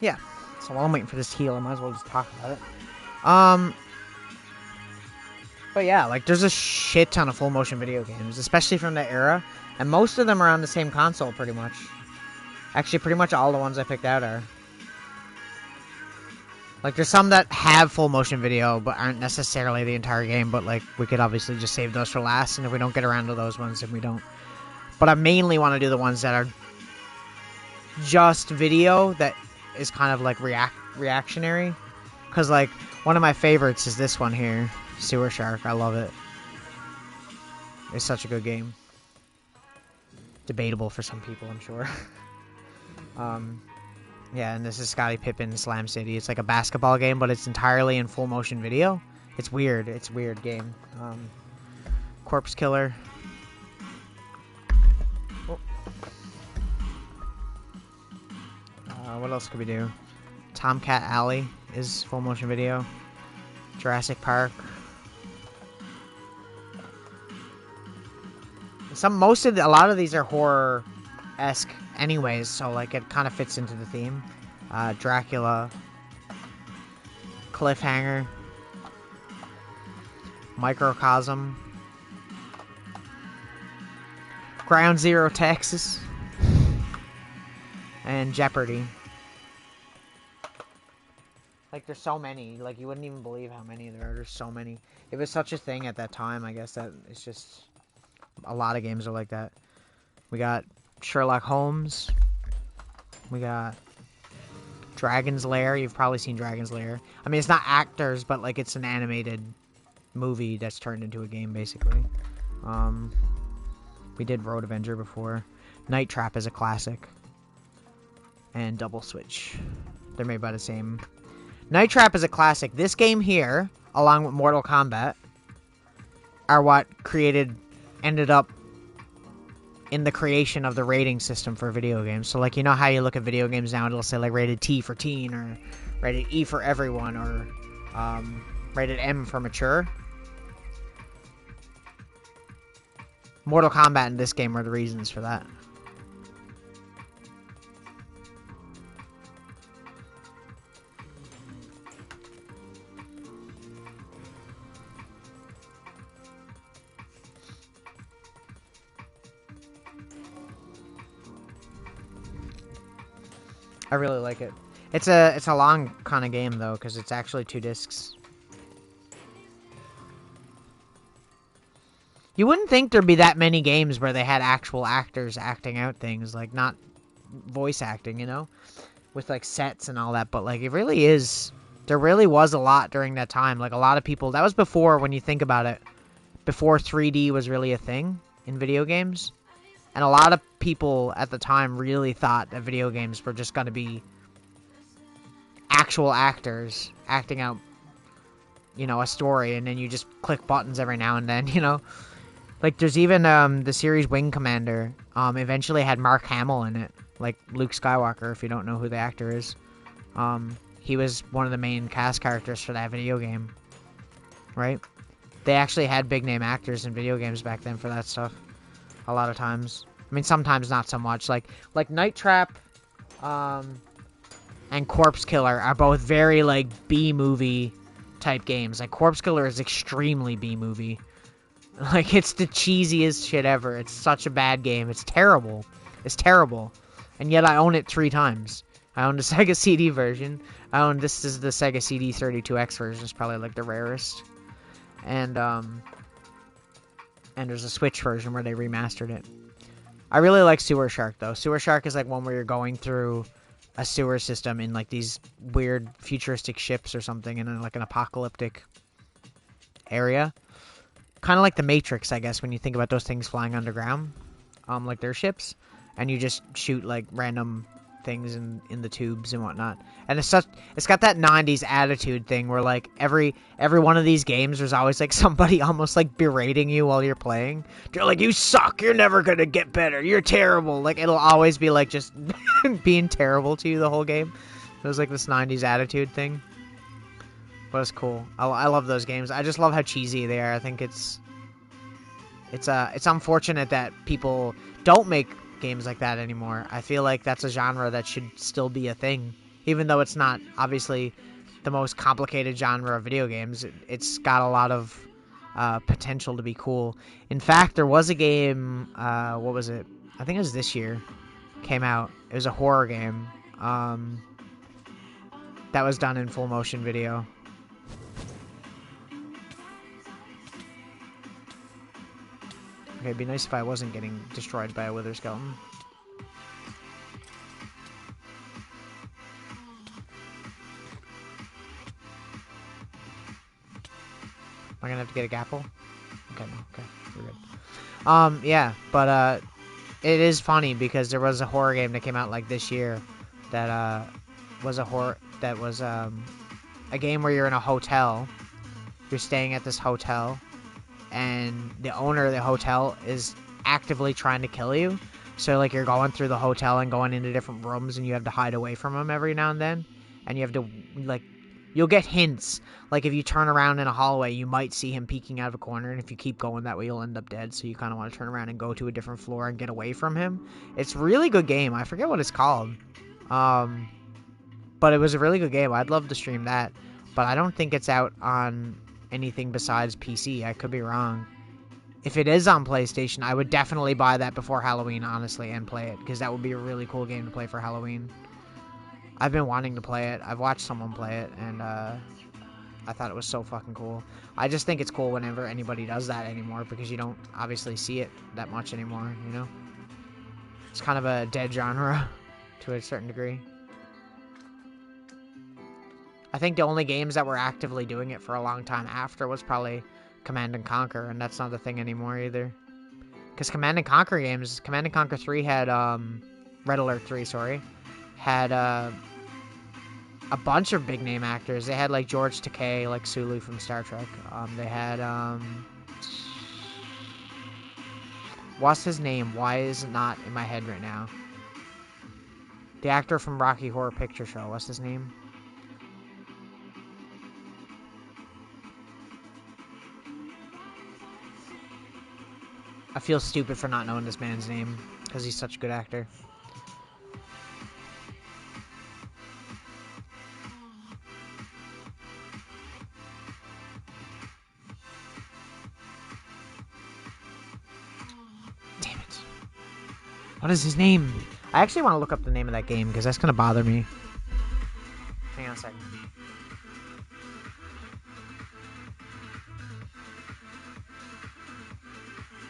Yeah, so while I'm waiting for this to heal, I might as well just talk about it. But yeah, like, there's a shit ton of full motion video games, especially from that era, and most of them are on the same console, pretty much. Actually, pretty much all the ones I picked out are. Like, there's some that have full motion video, but aren't necessarily the entire game, but, like, we could obviously just save those for last, and if we don't get around to those ones, then we don't. But I mainly want to do the ones that are just video that is kind of like reactionary, because like one of my favorites is this one here, Sewer Shark. I love it. It's such a good game. debatable for some people, I'm sure. Yeah, and this is Scottie Pippen Slam City. It's like a basketball game, but it's entirely in full motion video. It's weird. It's a weird game. Corpse Killer. Oh. What else could we do? Tomcat Alley is full motion video. Jurassic Park. A lot of these are horror-esque anyways, so like it kind of fits into the theme. Dracula. Cliffhanger. Microcosm. Ground Zero Texas. And Jeopardy. Like, there's so many. Like, you wouldn't even believe how many there are. There's so many. It was such a thing at that time, I guess, that it's just... A lot of games are like that. We got Sherlock Holmes. We got Dragon's Lair. You've probably seen Dragon's Lair. I mean, it's not actors, but, like, it's an animated movie that's turned into a game, basically. We did Road Avenger before. Night Trap is a classic. And Double Switch. They're made by the same... Night Trap is a classic. This game here, along with Mortal Kombat, are what ended up in the creation of the rating system for video games. So, like, you know how you look at video games now and it'll say, like, rated T for teen, or rated E for everyone, or rated M for mature? Mortal Kombat and this game are the reasons for that. I really like it. It's a long kind of game though, because it's actually 2 discs. You wouldn't think there'd be that many games where they had actual actors acting out things, like not voice acting, you know, with like sets and all that. But like it really is. There really was a lot during that time. Like a lot of people. That was before, when you think about it, before 3D was really a thing in video games. And a lot of people at the time really thought that video games were just going to be actual actors acting out, you know, a story, and then you just click buttons every now and then, you know? Like, there's even the series Wing Commander eventually had Mark Hamill in it, like Luke Skywalker, if you don't know who the actor is. He was one of the main cast characters for that video game, right? They actually had big-name actors in video games back then for that stuff. A lot of times. I mean, sometimes not so much. Like Night Trap and Corpse Killer are both very, like, B-movie type games. Like, Corpse Killer is extremely B-movie. Like, it's the cheesiest shit ever. It's such a bad game. It's terrible. It's terrible. And yet I own it 3 times. I own the Sega CD version. This is the Sega CD 32X version. It's probably, like, the rarest. And there's a Switch version where they remastered it. I really like Sewer Shark, though. Sewer Shark is like one where you're going through a sewer system in like these weird futuristic ships or something in like an apocalyptic area. Kind of like the Matrix, I guess, when you think about those things flying underground. Like their ships. And you just shoot like random things in the tubes and whatnot. And it's got that 90s attitude thing where like every one of these games there's always like somebody almost like berating you while you're playing. They're like, you suck, you're never gonna get better, you're terrible. Like it'll always be like just being terrible to you the whole game. It was like this 90s attitude thing. But it's cool. I love those games. I just love how cheesy they are. I think it's unfortunate that people don't make games like that anymore. I feel like that's a genre that should still be a thing, even though it's not obviously the most complicated genre of video games. It's got a lot of potential to be cool. In fact, there was a game, what was it? I think it was this year, came out. It was a horror game that was done in full motion video. Okay, it'd be nice if I wasn't getting destroyed by a wither skeleton. Am I gonna have to get a gapple? Okay, no, okay, we're good. Yeah, but it is funny because there was a horror game that came out like this year that was a game where you're in a hotel. You're staying at this hotel, and the owner of the hotel is actively trying to kill you. So like you're going through the hotel and going into different rooms, and you have to hide away from him every now and then, and you have to like. You'll get hints. Like, if you turn around in a hallway, you might see him peeking out of a corner, and if you keep going that way, you'll end up dead, so you kind of want to turn around and go to a different floor and get away from him. It's a really good game. I forget what it's called. But it was a really good game. I'd love to stream that, but I don't think it's out on anything besides PC. I could be wrong. If it is on PlayStation, I would definitely buy that before Halloween, honestly, and play it, because that would be a really cool game to play for Halloween. I've been wanting to play it. I've watched someone play it, and I thought it was so fucking cool. I just think it's cool whenever anybody does that anymore, because you don't obviously see it that much anymore, you know? It's kind of a dead genre to a certain degree. I think the only games that were actively doing it for a long time after was probably Command & Conquer, and that's not the thing anymore either. Because Command & Conquer games, Command & Conquer 3 had, Red Alert 3, sorry, had, a bunch of big name actors. They had like George Takei, like Sulu from Star Trek. They had what's his name? Why is it not in my head right now? The actor from Rocky Horror Picture Show. What's his name? I feel stupid for not knowing this man's name because he's such a good actor. What is his name? I actually want to look up the name of that game because that's going to bother me. Hang on a second.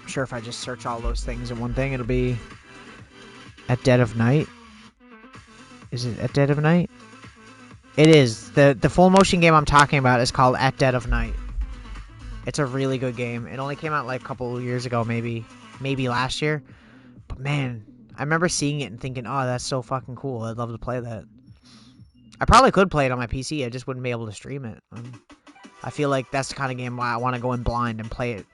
I'm sure if I just search all those things in one thing, it'll be At Dead of Night. Is it At Dead of Night? It is. The full motion game I'm talking about is called At Dead of Night. It's a really good game. It only came out like a couple years ago, maybe last year. But man, I remember seeing it and thinking, oh, that's so fucking cool. I'd love to play that. I probably could play it on my PC. I just wouldn't be able to stream it. I feel like that's the kind of game where I want to go in blind and play it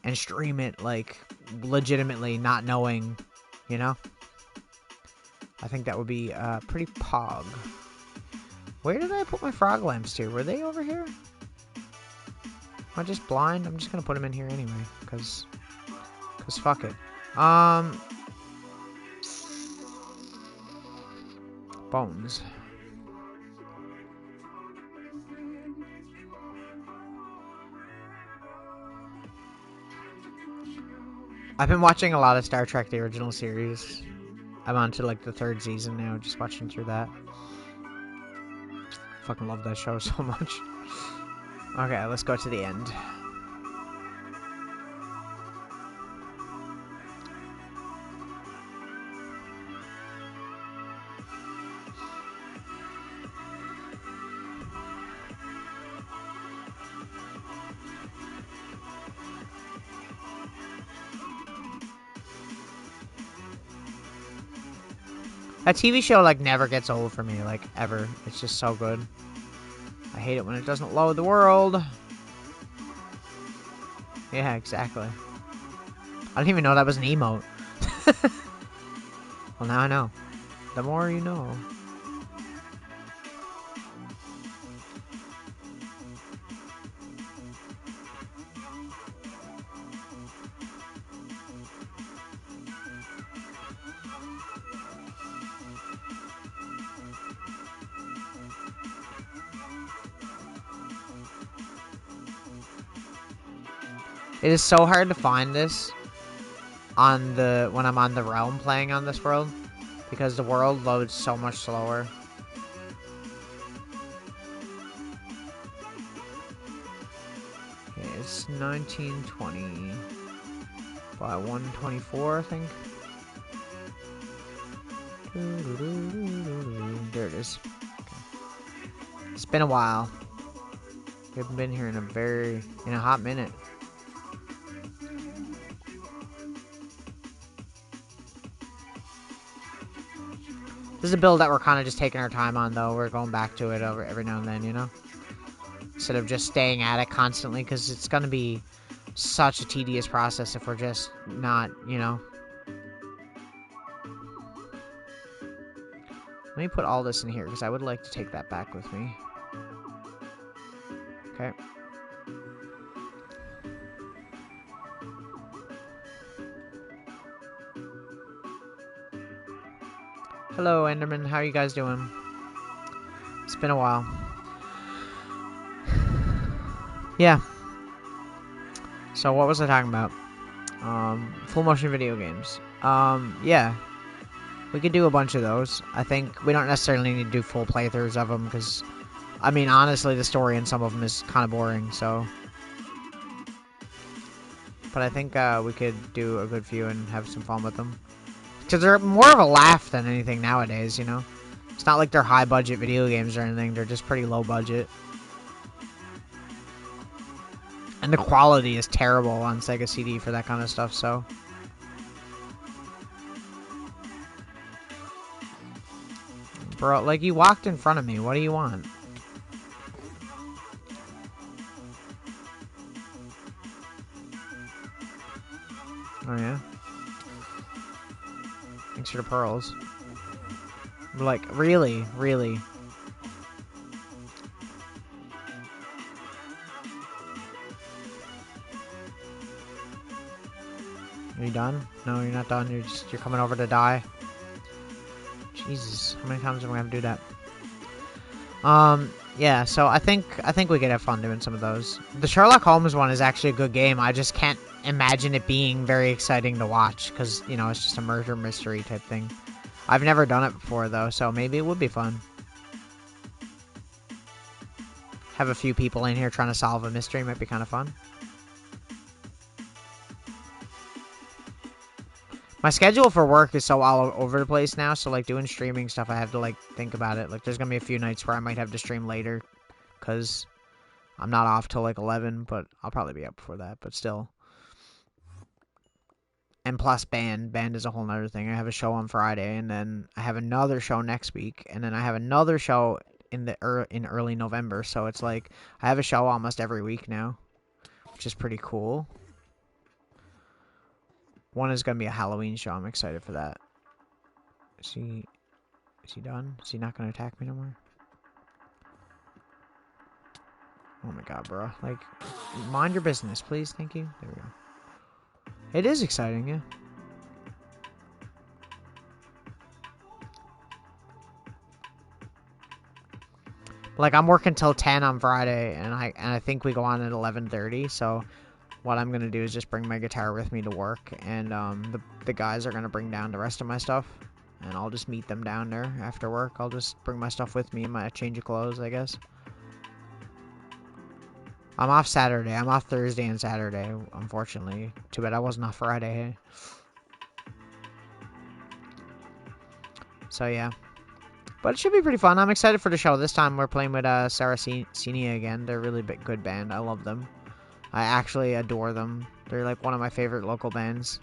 and stream it, like, legitimately not knowing, you know? I think that would be pretty pog. Where did I put my frog lamps to? Were they over here? Am I just blind? I'm just going to put them in here anyway, because fuck it. Bones. I've been watching a lot of Star Trek, the original series. I'm on to like the 3rd season now, just watching through that. Fucking love that show so much. Okay, let's go to the end. That TV show, like, never gets old for me, like, ever. It's just so good. I hate it when it doesn't load the world. Yeah, exactly. I didn't even know that was an emote. Well, now I know. The more you know. It is so hard to find this on when I'm on the realm playing on this world, because the world loads so much slower. Okay, it's 1920 by 124, I think. There it is. Okay. It's been a while. We haven't been here in a hot minute. This is a build that we're kind of just taking our time on, though. We're going back to it every now and then, you know? Instead of just staying at it constantly, because it's going to be such a tedious process if we're just not, you know? Let me put all this in here, because I would like to take that back with me. Okay. Hello, Enderman. How are you guys doing? It's been a while. Yeah. So what was I talking about? Full motion video games. Yeah. We could do a bunch of those. I think we don't necessarily need to do full playthroughs of them, because, I mean, honestly, the story in some of them is kind of boring, so. But I think we could do a good few and have some fun with them. Because they're more of a laugh than anything nowadays, you know? It's not like they're high-budget video games or anything. They're just pretty low-budget. And the quality is terrible on Sega CD for that kind of stuff, so. Bro, like, you walked in front of me. What do you want? Oh, yeah? Thanks for the pearls. Like, really? Really? Are you done? No, you're not done. You're coming over to die. Jesus, how many times am I gonna have to do that? Yeah, so I think we could have fun doing some of those. The Sherlock Holmes one is actually a good game. I just can't imagine it being very exciting to watch, because, you know, it's just a murder mystery type thing. I've never done it before, though, so maybe it would be fun. Have a few people in here trying to solve a mystery might be kind of fun. My schedule for work is so all over the place now, so, like, doing streaming stuff, I have to, like, think about it. Like, there's gonna be a few nights where I might have to stream later, because I'm not off till, like, 11, but I'll probably be up before that, but still. And plus band. Band is a whole nother thing. I have a show on Friday, and then I have another show next week, and then I have another show in early November, so it's like, I have a show almost every week now, which is pretty cool. One is going to be a Halloween show. I'm excited for that. Is he done? Is he not going to attack me no more? Oh my god, bro. Like, mind your business, please. Thank you. There we go. It is exciting, yeah. Like, I'm working till 10 on Friday, and I think we go on at 11:30, so what I'm going to do is just bring my guitar with me to work, and the guys are going to bring down the rest of my stuff, and I'll just meet them down there after work. I'll just bring my stuff with me and my change of clothes, I guess. I'm off Saturday. I'm off Thursday and Saturday, unfortunately. Too bad I wasn't off Friday, hey? So, yeah. But it should be pretty fun. I'm excited for the show. This time we're playing with Saracenia again. They're a really good band. I love them. I actually adore them. They're like one of my favorite local bands.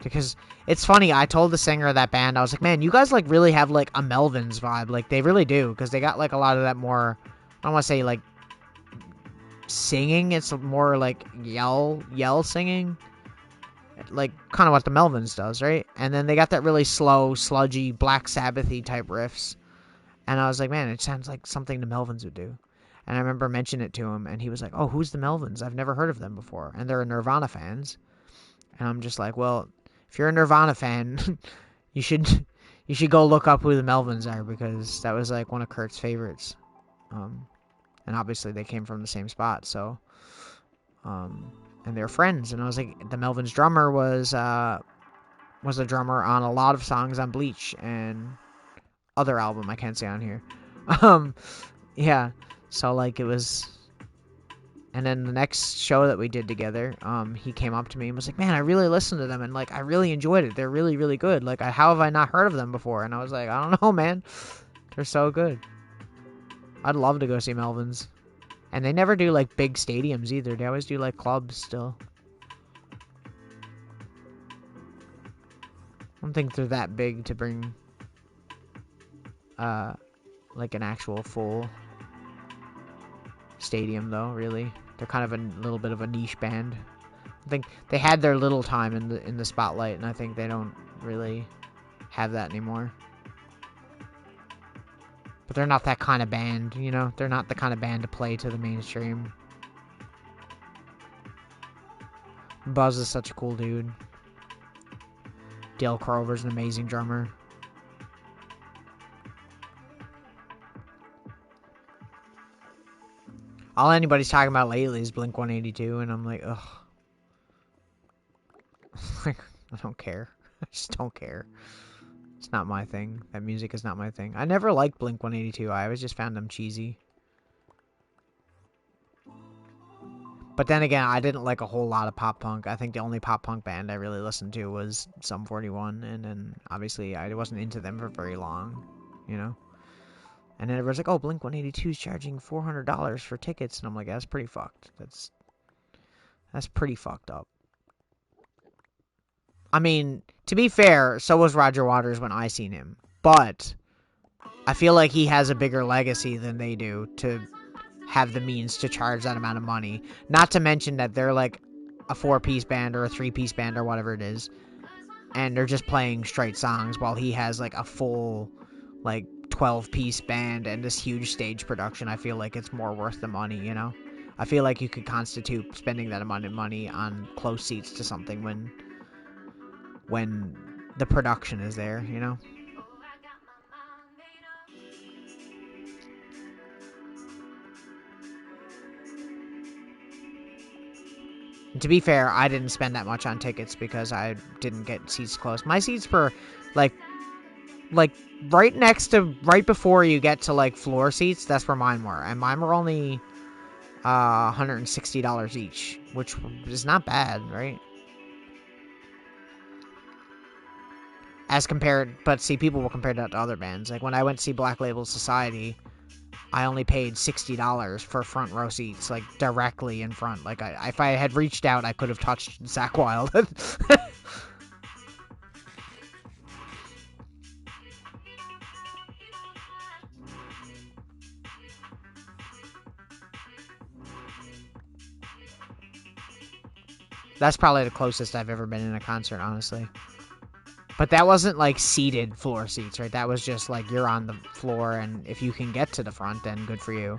Because it's funny, I told the singer of that band, I was like, man, you guys like really have like a Melvins vibe. Like they really do. Because they got like a lot of that more, I don't want to say like singing. It's more like yell singing. Like kind of what the Melvins does, right? And then they got that really slow, sludgy, Black Sabbath-y type riffs. And I was like, man, it sounds like something the Melvins would do. And I remember mentioning it to him, and he was like, oh, who's the Melvins? I've never heard of them before. And they're Nirvana fans. And I'm just like, well, if you're a Nirvana fan, you should go look up who the Melvins are, because that was like one of Kurt's favorites. And obviously they came from the same spot, so and they're friends. And I was like, the Melvins drummer was a drummer on a lot of songs on Bleach and other album I can't say on here. Yeah. So, like, it was... And then the next show that we did together, he came up to me and was like, man, I really listened to them, and, like, I really enjoyed it. They're really, really good. Like, how have I not heard of them before? And I was like, I don't know, man. They're so good. I'd love to go see Melvins. And they never do, like, big stadiums either. They always do, like, clubs still. I don't think they're that big to bring like an actual full stadium, though. Really, they're kind of a little bit of a niche band. I think they had their little time in the spotlight, and I think they don't really have that anymore. But they're not that kind of band, you know? They're not the kind of band to play to the mainstream. Buzz is such a cool dude. Dale Crover's an amazing drummer. All anybody's talking about lately is Blink-182, and I'm like, ugh. I don't care. I just don't care. It's not my thing. That music is not my thing. I never liked Blink-182. I always just found them cheesy. But then again, I didn't like a whole lot of pop punk. I think the only pop punk band I really listened to was Sum 41, and then obviously I wasn't into them for very long, you know? And then everyone's like, oh, Blink-182 is charging $400 for tickets, and I'm like, that's pretty fucked. That's pretty fucked up. I mean, to be fair, so was Roger Waters when I seen him. But I feel like he has a bigger legacy than they do to have the means to charge that amount of money. Not to mention that they're like a 4-piece band or a 3-piece band or whatever it is. And they're just playing straight songs while he has like a full like 12-piece band and this huge stage production. I feel like it's more worth the money, you know? I feel like you could constitute spending that amount of money on close seats to something when the production is there, you know? And to be fair, I didn't spend that much on tickets because I didn't get seats close. My seats were like right before you get to like floor seats. That's where mine were, and mine were only $160 each, which is not bad, right? As compared, but see, people will compare that to other bands. Like when I went to see Black Label Society, I only paid $60 for front row seats, like directly in front. Like if I had reached out, I could have touched Zakk Wylde. That's probably the closest I've ever been in a concert, honestly. But that wasn't like seated floor seats, right? That was just like you're on the floor, and if you can get to the front, then good for you.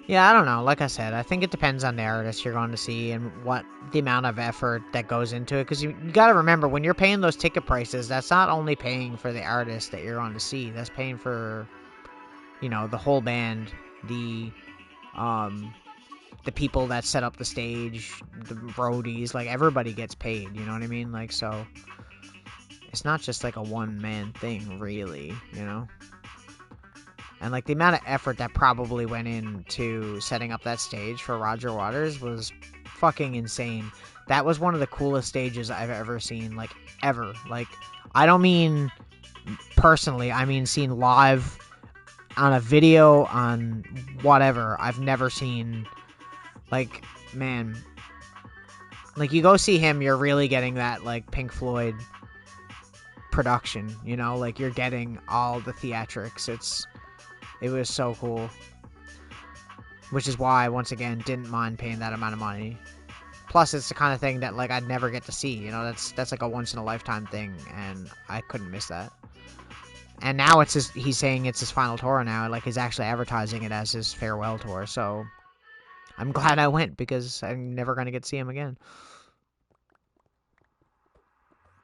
Yeah, I don't know. Like I said, I think it depends on the artist you're going to see and what the amount of effort that goes into it. Because you got to remember, when you're paying those ticket prices, that's not only paying for the artist that you're going to see. That's paying for, you know, the whole band, the people that set up the stage, the roadies. Like, everybody gets paid. You know what I mean? Like, so it's not just like a one-man thing, really, you know? And, like, the amount of effort that probably went into setting up that stage for Roger Waters was fucking insane. That was one of the coolest stages I've ever seen, like, ever. Like, I don't mean personally, I mean seen live on a video, on whatever. I've never seen, like, man. Like, you go see him, you're really getting that, like, Pink Floyd production, you know? Like, you're getting all the theatrics. It was so cool. Which is why, once again, didn't mind paying that amount of money. Plus, it's the kind of thing that, like, I'd never get to see. You know, that's like a once-in-a-lifetime thing, and I couldn't miss that. And now he's saying it's his final tour now. Like, he's actually advertising it as his farewell tour. So, I'm glad I went, because I'm never going to get to see him again.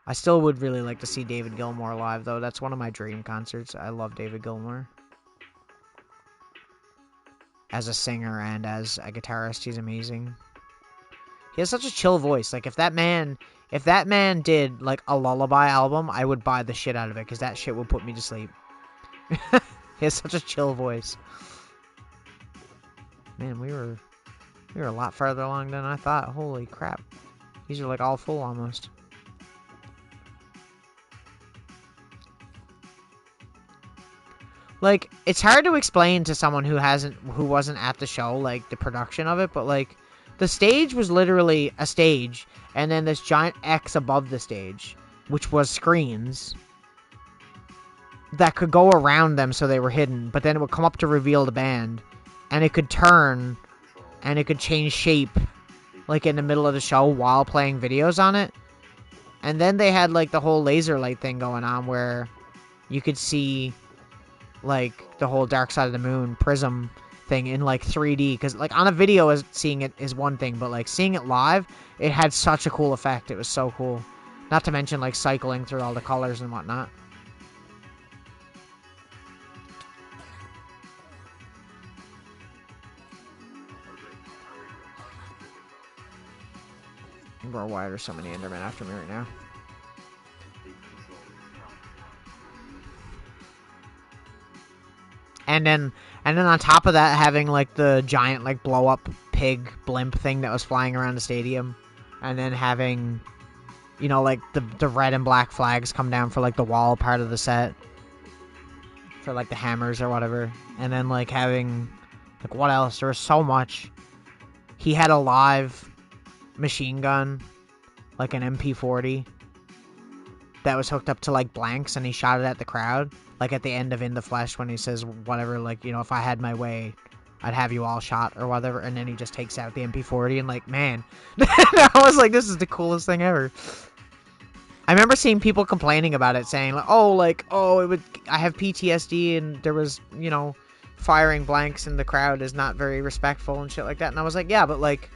I still would really like to see David Gilmour live, though. That's one of my dream concerts. I love David Gilmour. as a singer and as a guitarist. He's amazing. He has such a chill voice. Like, if that man did, like, a lullaby album, I would buy the shit out of it, because that shit would put me to sleep. He has such a chill voice. Man, we were a lot farther along than I thought. Holy crap. These are, like, all full almost. Like, it's hard to explain to someone who wasn't at the show, like, the production of it, but, like, the stage was literally a stage, and then this giant X above the stage, which was screens that could go around them so they were hidden, but then it would come up to reveal the band, and it could turn, and it could change shape, like, in the middle of the show while playing videos on it. And then they had, like, the whole laser light thing going on where you could see, like, the whole Dark Side of the Moon prism thing in, like, 3D, because, like, on a video, seeing it is one thing, but, like, seeing it live, it had such a cool effect. It was so cool. Not to mention, like, cycling through all the colors and whatnot. Bro, why are there so many Endermen after me right now? And then on top of that, having, like, the giant, like, blow-up pig blimp thing that was flying around the stadium. And then having, you know, like, the red and black flags come down for, like, the wall part of the set. For, like, the hammers or whatever. And then, like, having, like, what else? There was so much. He had a live machine gun, like an MP40, that was hooked up to, like, blanks, and he shot it at the crowd. Like, at the end of In the Flesh, when he says whatever, like, you know, if I had my way, I'd have you all shot, or whatever, and then he just takes out the MP40, and, like, man. I was like, this is the coolest thing ever. I remember seeing people complaining about it, saying, like, I have PTSD, and there was, you know, firing blanks in the crowd is not very respectful, and shit like that, and I was like, yeah, but, like,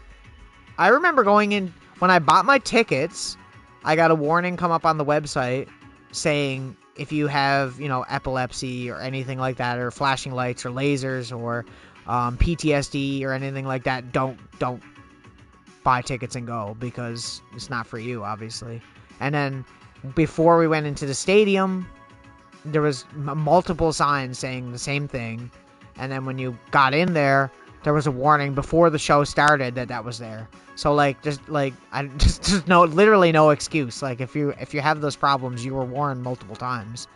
I remember going in, when I bought my tickets, I got a warning come up on the website saying, if you have, you know, epilepsy or anything like that, or flashing lights or lasers or PTSD or anything like that, don't buy tickets and go, because it's not for you, obviously. And then before we went into the stadium, there was multiple signs saying the same thing. And then when you got in there, there was a warning before the show started that was there. So, like, just literally no excuse. Like, if you have those problems, you were warned multiple times.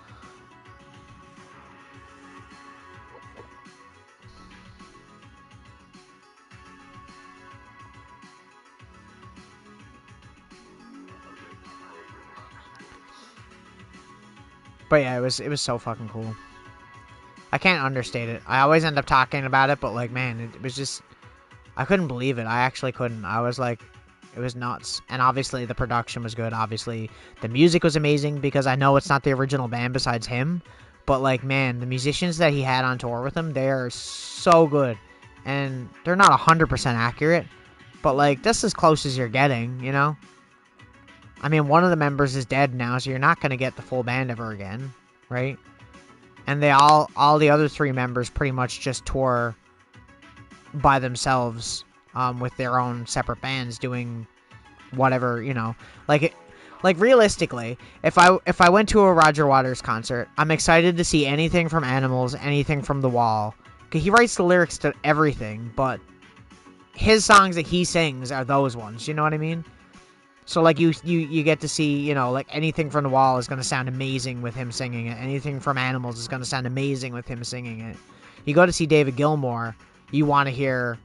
But yeah, it was so fucking cool. I can't understate it. I always end up talking about it, but, like, man, it was just, I couldn't believe it. I actually couldn't. I was like, it was nuts. And obviously the production was good. Obviously the music was amazing, because I know it's not the original band besides him, but, like, man, the musicians that he had on tour with him, they are so good. And they're not 100% accurate, but, like, that's as close as you're getting, you know? I mean, one of the members is dead now, so you're not going to get the full band ever again, right? And all the other three members pretty much just tour by themselves, with their own separate bands doing whatever, you know. Like, realistically, if I went to a Roger Waters concert, I'm excited to see anything from Animals, anything from The Wall. 'Cause he writes the lyrics to everything, but his songs that he sings are those ones, you know what I mean? So, like, you get to see, you know, like, anything from The Wall is going to sound amazing with him singing it. Anything from Animals is going to sound amazing with him singing it. You go to see David Gilmour, you want to hear,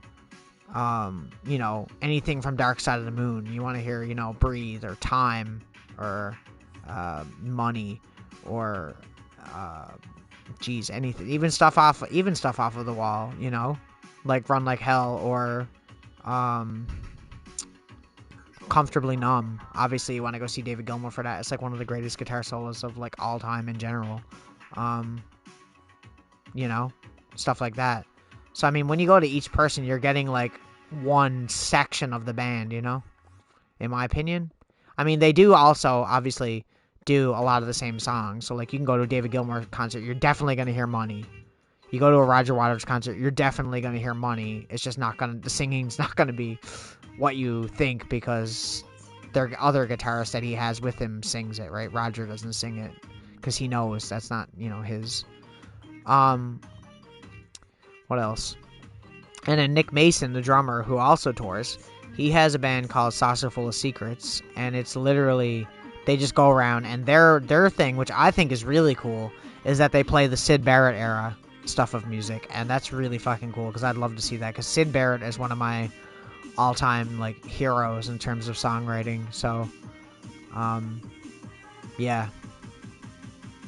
you know, anything from Dark Side of the Moon. You want to hear, you know, Breathe or Time or Money or, anything. Even stuff off of The Wall, you know, like Run Like Hell or Comfortably Numb. Obviously, you want to go see David Gilmour for that. It's like one of the greatest guitar solos of, like, all time in general. You know, stuff like that. So, I mean, when you go to each person, you're getting, like, one section of the band, you know, in my opinion. I mean, they do also, obviously, do a lot of the same songs. So, like, you can go to a David Gilmour concert, you're definitely going to hear Money. You go to a Roger Waters concert, you're definitely going to hear money. It's just not going to, the singing's not going to be what you think because their other guitarist that he has with him sings it, right? Roger doesn't sing it because he knows that's not, his. What else? And then Nick Mason, the drummer, who also tours, he has a band called Saucer Full of Secrets, and it's literally, they just go around, and their thing, which I think is really cool, is that they play the Syd Barrett era stuff of music, and that's really fucking cool, because I'd love to see that, because Syd Barrett is one of my all-time, like, heroes in terms of songwriting, so, yeah,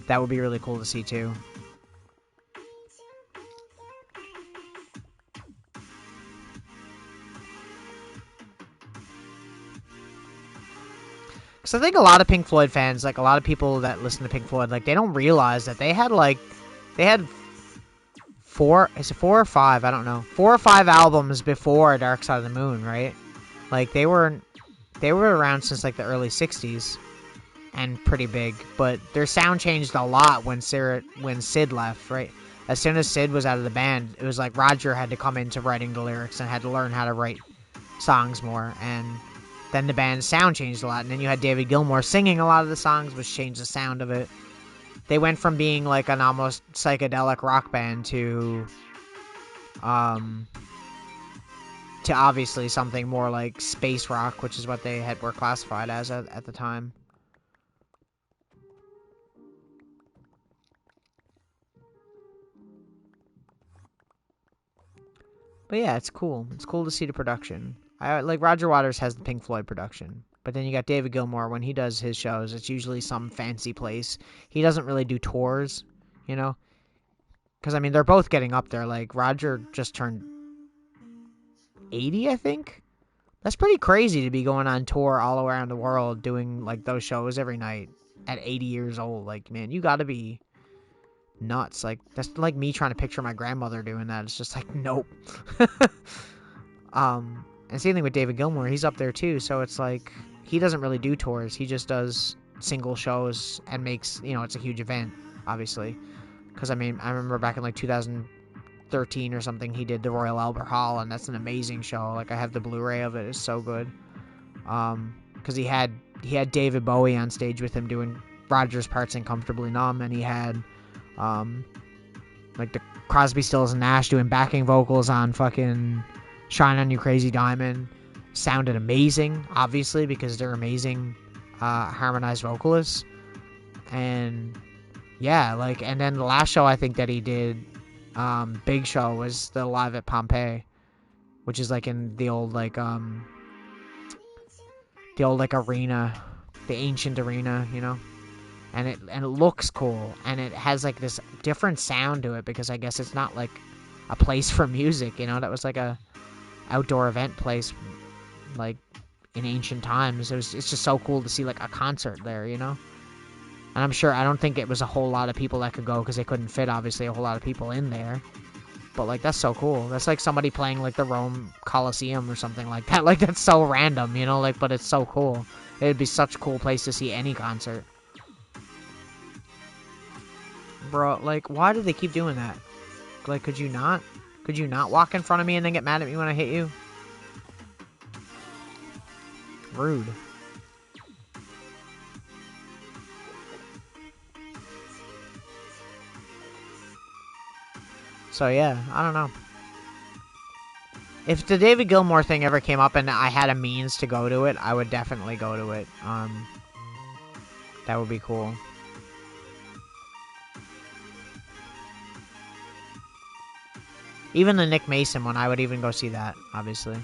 that would be really cool to see, too. Because I think a lot of Pink Floyd fans, like, a lot of people that listen to Pink Floyd, like, they don't realize that they had four or five, I don't know, 4 or 5 albums before Dark Side of the Moon, right? Like, they were around since, like, the early 60s, and pretty big, but their sound changed a lot when Syd left, right? As soon as Syd was out of the band, it was like Roger had to come into writing the lyrics and had to learn how to write songs more, and then the band's sound changed a lot, and then you had David Gilmour singing a lot of the songs, which changed the sound of it. They went from being like an almost psychedelic rock band to obviously something more like space rock, which is what they were classified as at the time. But yeah, it's cool. It's cool to see the production. Like Roger Waters has the Pink Floyd production, but then you got David Gilmour. When he does his shows, it's usually some fancy place. He doesn't really do tours, because I mean they're both getting up there. Like Roger just turned 80, I think. That's pretty crazy to be going on tour all around the world doing like those shows every night at 80 years old. Like, man, you got to be nuts. Like, that's like me trying to picture my grandmother doing that. It's just like, nope. And same thing with David Gilmour. He's up there too, so it's like he doesn't really do tours. He just does single shows and makes, it's a huge event, obviously. Because I mean, I remember back in like 2013 or something, he did the Royal Albert Hall, and that's an amazing show. Like, I have the Blu-ray of it. It's so good. Because he had David Bowie on stage with him doing Roger's parts in Comfortably Numb, and he had like the Crosby, Stills, and Nash doing backing vocals on fucking Shine On You Crazy Diamond. Sounded amazing, obviously, because they're amazing harmonized vocalists. And yeah, like, and then the last show I think that he did, big show, was the Live at Pompeii, which is like in the old like arena, the ancient arena, and it looks cool, and it has like this different sound to it, because I guess it's not like a place for music, that was like a outdoor event place, like in ancient times. It's just so cool to see like a concert there, and I'm sure, I don't think it was a whole lot of people that could go, because they couldn't fit obviously a whole lot of people in there, but like that's so cool. That's like somebody playing like the Rome Coliseum or something like that. Like, that's so random, like, but it's so cool. It'd be such a cool place to see any concert. Bro, like, why do they keep doing that? Like, could you not walk in front of me and then get mad at me when I hit you? Rude. So yeah, I don't know. If the David Gilmour thing ever came up and I had a means to go to it, I would definitely go to it. That would be cool. Even the Nick Mason one, I would even go see that, obviously.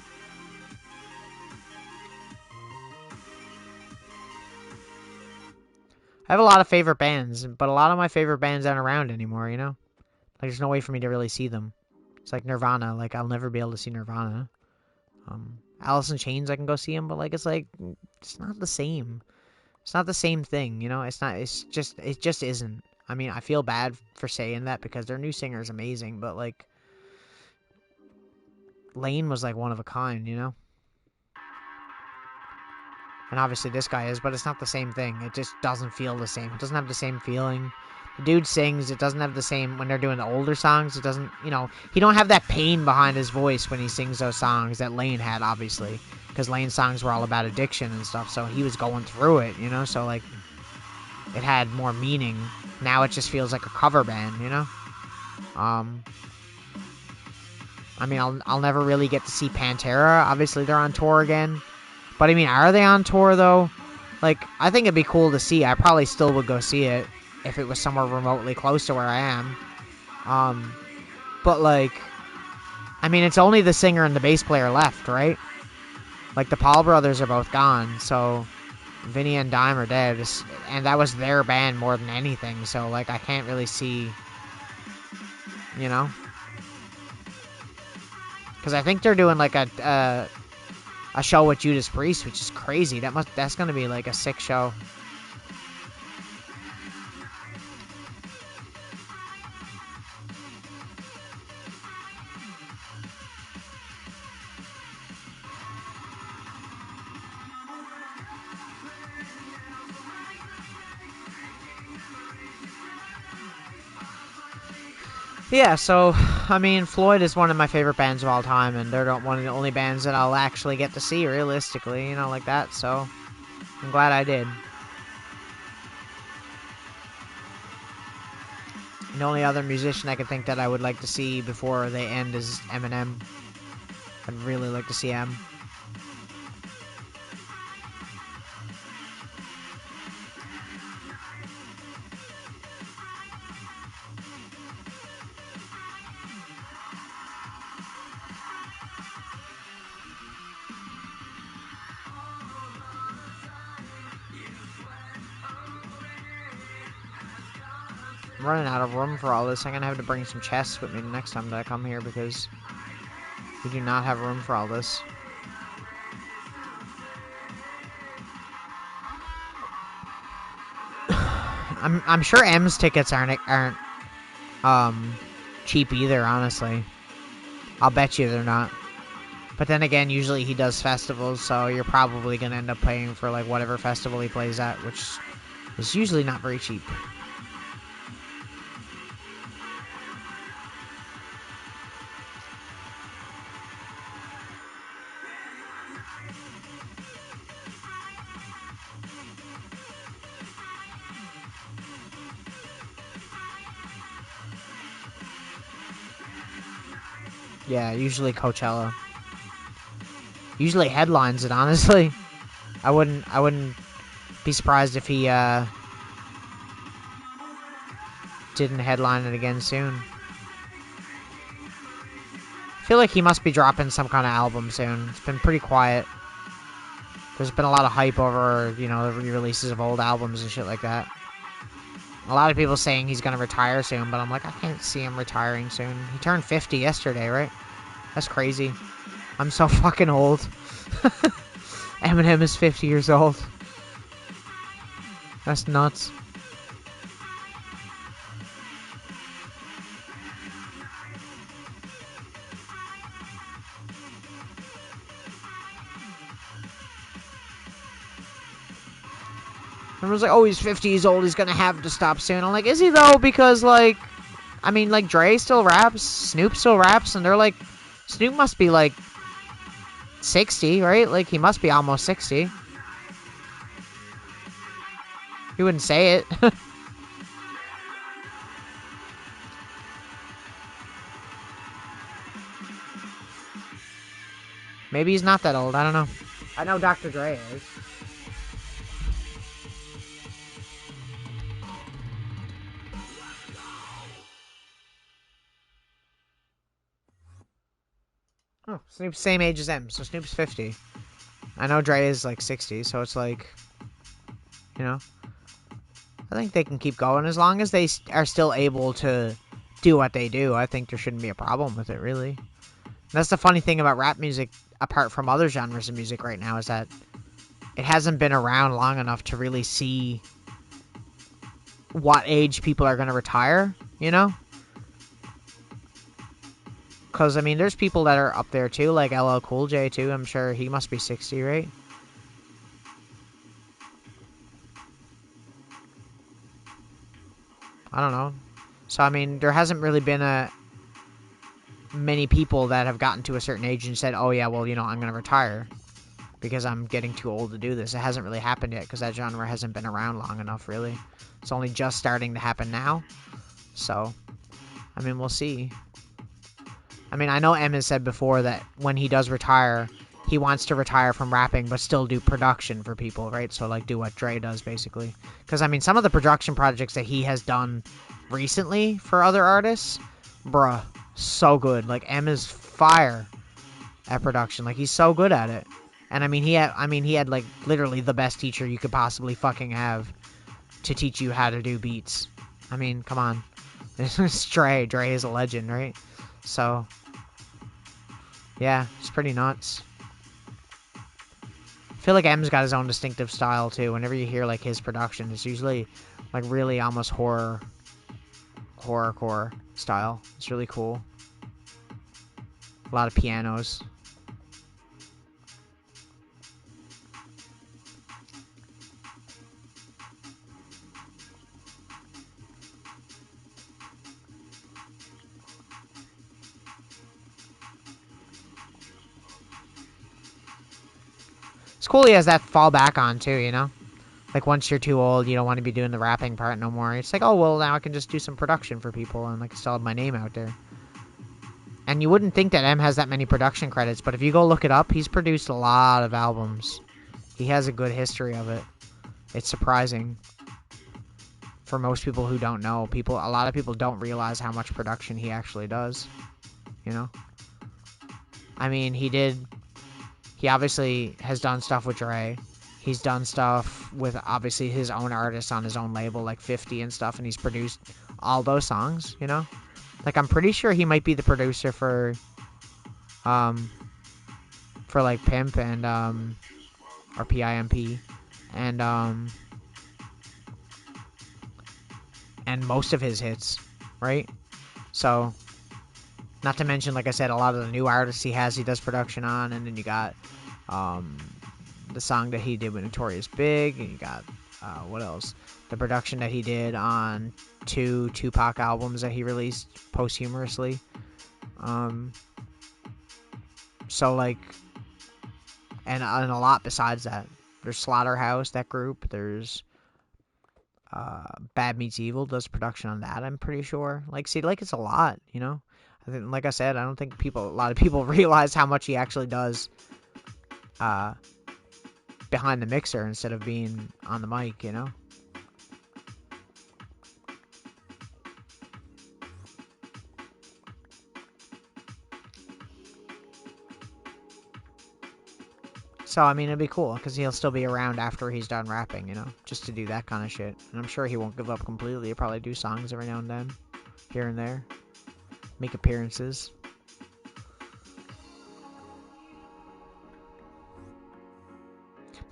I have a lot of favorite bands, but a lot of my favorite bands aren't around anymore, Like, there's no way for me to really see them. It's like Nirvana. Like, I'll never be able to see Nirvana. Alice in Chains, I can go see them, but, like, it's not the same. It's not the same thing, it just isn't. I mean, I feel bad for saying that because their new singer is amazing, but, like, Lane was, like, one of a kind, And obviously this guy is, but it's not the same thing. It just doesn't feel the same. It doesn't have the same feeling. The dude sings. It doesn't have the same when they're doing the older songs. It doesn't, you know, he don't have that pain behind his voice when he sings those songs that Lane had, obviously, because Lane's songs were all about addiction and stuff. So he was going through it, you know. So like, it had more meaning. Now it just feels like a cover band, you know. I mean, I'll never really get to see Pantera. Obviously, they're on tour again. But I mean, are they on tour though? Like, I think it'd be cool to see. I probably still would go see it if it was somewhere remotely close to where I am. But like, I mean, it's only the singer and the bass player left, right? Like, the Paul brothers are both gone, so Vinny and Dime are dead, and that was their band more than anything. So like, I can't really see, you know, because I think they're doing like a show with Judas Priest, which is crazy. That's gonna be like a sick show. Yeah, so, I mean, Floyd is one of my favorite bands of all time, and they're one of the only bands that I'll actually get to see, realistically, you know, like that, so I'm glad I did. The only other musician I could think that I would like to see before they end is Eminem. I'd really like to see him. I'm running out of room for all this. I'm gonna have to bring some chests with me the next time that I come here because we do not have room for all this. I'm sure M's tickets aren't cheap either, honestly. I'll bet you they're not. But then again, usually he does festivals, so you're probably gonna end up paying for like whatever festival he plays at, which is usually not very cheap. Yeah, usually Coachella. Usually headlines it, honestly. I wouldn't be surprised if he didn't headline it again soon. I feel like he must be dropping some kind of album soon. It's been pretty quiet. There's been a lot of hype over, you know, the re-releases of old albums and shit like that. A lot of people saying he's gonna retire soon, but I'm like, I can't see him retiring soon. He turned 50 yesterday, right? That's crazy. I'm so fucking old. Eminem is 50 years old. That's nuts. Everyone's like, oh, he's 50 years old, he's gonna have to stop soon. I'm like, is he though? Because, like, I mean, like, Dre still raps, Snoop still raps, and they're like, Snoop must be like 60, right? Like, he must be almost 60. He wouldn't say it. Maybe he's not that old, I don't know. I know Dr. Dre is. Oh, Snoop's same age as M, so Snoop's 50. I know Dre is like 60, so it's like, you know, I think they can keep going as long as they are still able to do what they do. I think there shouldn't be a problem with it, really. And that's the funny thing about rap music, apart from other genres of music right now, is that it hasn't been around long enough to really see what age people are going to retire, you know? Because, I mean, there's people that are up there, too, like LL Cool J, too. I'm sure he must be 60, right? I don't know. So, I mean, there hasn't really been many people that have gotten to a certain age and said, oh, yeah, well, I'm going to retire because I'm getting too old to do this. It hasn't really happened yet because that genre hasn't been around long enough, really. It's only just starting to happen now. So, I mean, we'll see. I mean, I know M has said before that when he does retire, he wants to retire from rapping but still do production for people, right? So, like, do what Dre does, basically. Because, I mean, some of the production projects that he has done recently for other artists, bruh, so good. Like, M is fire at production. Like, he's so good at it. And, he had, like, literally the best teacher you could possibly fucking have to teach you how to do beats. I mean, come on. This is Dre. Dre is a legend, right? So, yeah, it's pretty nuts. I feel like M's got his own distinctive style, too. Whenever you hear, like, his production, it's usually, like, really almost horrorcore style. It's really cool. A lot of pianos. It's cool he has that to fall back on, too, Like, once you're too old, you don't want to be doing the rapping part no more. It's like, oh, well, now I can just do some production for people and, like, still have my name out there. And you wouldn't think that M has that many production credits, but if you go look it up, he's produced a lot of albums. He has a good history of it. It's surprising. For most people who don't know, a lot of people don't realize how much production he actually does. I mean, he obviously has done stuff with Dre. He's done stuff with, obviously, his own artists on his own label, like 50 and stuff, and he's produced all those songs. Like, I'm pretty sure he might be the producer for like, Pimp and, or PIMP, and most of his hits, right? So, not to mention, like I said, a lot of the new artists he does production on, and then you got, the song that he did with Notorious Big, and you got, what else? The production that he did on 2 Tupac albums that he released posthumously. So, like, and a lot besides that. There's Slaughterhouse, that group. There's Bad Meets Evil does production on that, I'm pretty sure. Like, see, like, it's a lot. I think, like I said, I don't think a lot of people realize how much he actually does behind the mixer instead of being on the mic. So, I mean, it'd be cool, because he'll still be around after he's done rapping, just to do that kind of shit. And I'm sure he won't give up completely. He'll probably do songs every now and then, here and there. Make appearances.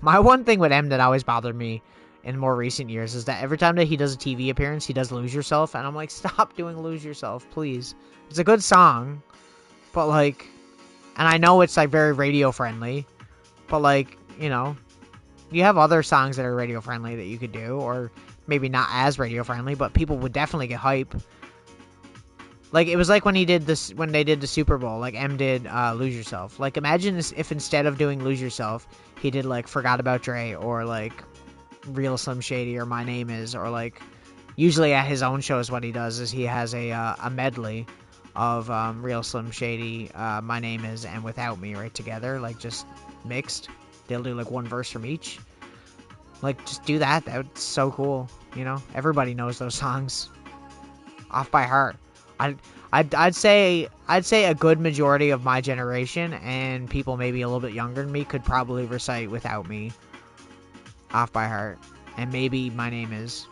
My one thing with M that always bothered me in more recent years is that every time that he does a TV appearance, he does Lose Yourself, and I'm like, stop doing Lose Yourself, please. It's a good song, but, like, and I know it's, like, very radio friendly, but, like, you have other songs that are radio friendly that you could do, or maybe not as radio friendly, but people would definitely get hype. Like, it was like when they did the Super Bowl, like M did Lose Yourself. Like, imagine if instead of doing Lose Yourself, he did, like, Forgot About Dre, or, like, Real Slim Shady, or My Name Is, or, like, usually at his own shows what he does is he has a medley of Real Slim Shady, My Name Is, and Without Me right together, like, just mixed. They'll do, like, one verse from each. Like, just do that. That's so cool, Everybody knows those songs off by heart. I'd say a good majority of my generation and people maybe a little bit younger than me could probably recite Without Me off by heart, and maybe My Name Is.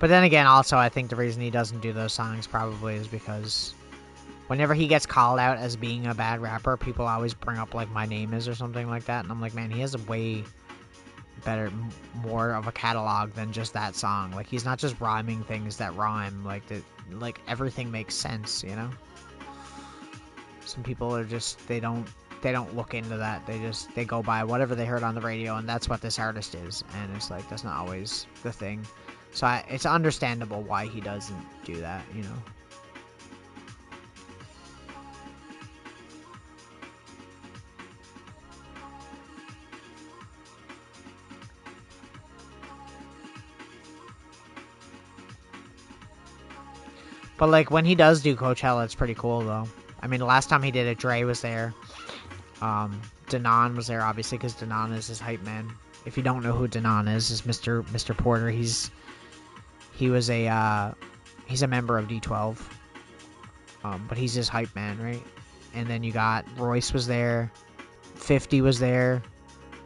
But then again, also, I think the reason he doesn't do those songs probably is because whenever he gets called out as being a bad rapper, people always bring up, like, My Name Is or something like that. And I'm like, man, he has a way better, more of a catalog than just that song. Like, he's not just rhyming things that rhyme. Like, everything makes sense, you know? Some people are just, they don't look into that. They go by whatever they heard on the radio, and that's what this artist is. And it's like, that's not always the thing. So it's understandable why he doesn't do that, you know? But, like, when he does do Coachella, it's pretty cool, though. I mean, the last time he did it, Dre was there. Denon was there, obviously, because Denon is his hype man. If you don't know who Denon is Mr. Porter. He's a member of D12. But he's his hype man, right? And then you got Royce was there. 50 was there.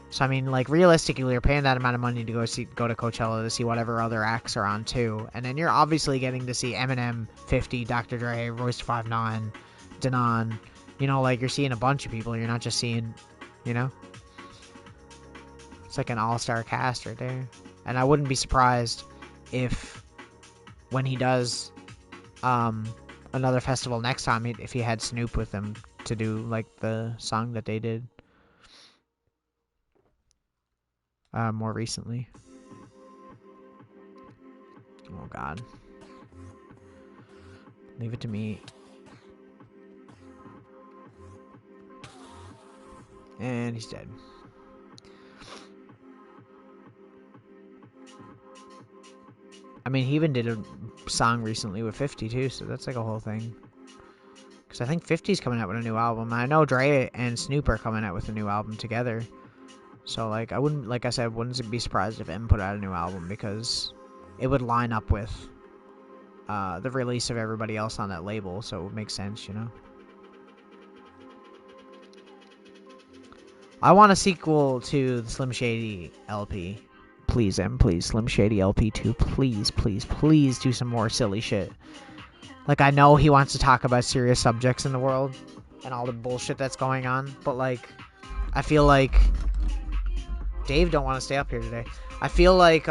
So, I mean, like, realistically, you're paying that amount of money to go to Coachella to see whatever other acts are on, too. And then you're obviously getting to see Eminem, 50, Dr. Dre, Royce 5'9", Denon. You know, like, you're seeing a bunch of people. You're not just seeing, you know? It's like an all-star cast right there. And I wouldn't be surprised if, when he does another festival next time, if he had Snoop with him to do, like, the song that they did. More recently. Oh, God. Leave it to me. And he's dead. I mean, he even did a song recently with 50, too, so that's like a whole thing. Because I think 50's coming out with a new album. I know Dre and Snoop are coming out with a new album together. So, like, like I said, wouldn't be surprised if M put out a new album, because it would line up with the release of everybody else on that label, so it would make sense, you know? I want a sequel to the Slim Shady LP. Please, M, please. Slim Shady LP 2. Please, please, please do some more silly shit. Like, I know he wants to talk about serious subjects in the world and all the bullshit that's going on, but, like, I feel like Dave don't want to stay up here today. I feel like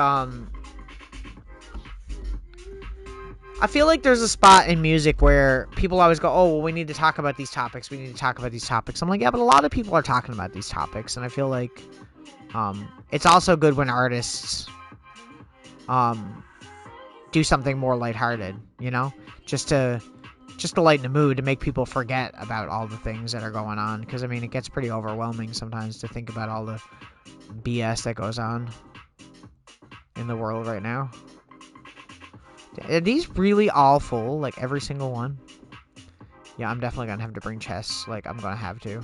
there's a spot in music where people always go, oh, well, we need to talk about these topics. We need to talk about these topics. I'm like, yeah, but a lot of people are talking about these topics. And I feel like it's also good when artists do something more lighthearted, you know? Just to lighten the mood, to make people forget about all the things that are going on. Because, I mean, it gets pretty overwhelming sometimes to think about all the BS that goes on in the world right now. Are these really all full? Like, every single one? Yeah, I'm definitely gonna have to bring chests. Like, I'm gonna have to.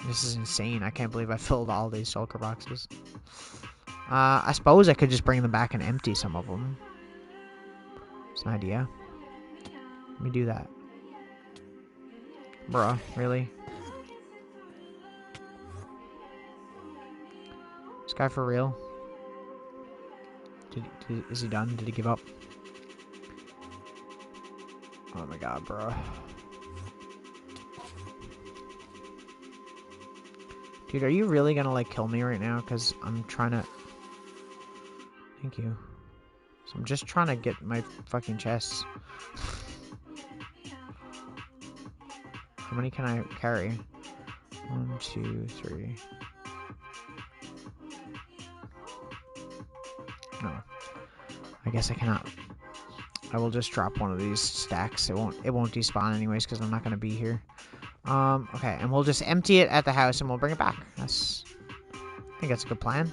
This is insane. I can't believe I filled all these shulker boxes. I suppose I could just bring them back and empty some of them. It's an idea. Let me do that. Bruh, really? This guy for real? Is he done? Did he give up? Oh my god, bro. Dude, are you really gonna, like, kill me right now? Because I'm trying to... Thank you. So I'm just trying to get my fucking chests. How many can I carry? 1, 2, 3. No. I guess I cannot. I will just drop one of these stacks. It won't despawn anyways because I'm not gonna be here. Okay, and we'll just empty it at the house and we'll bring it back. I think that's a good plan.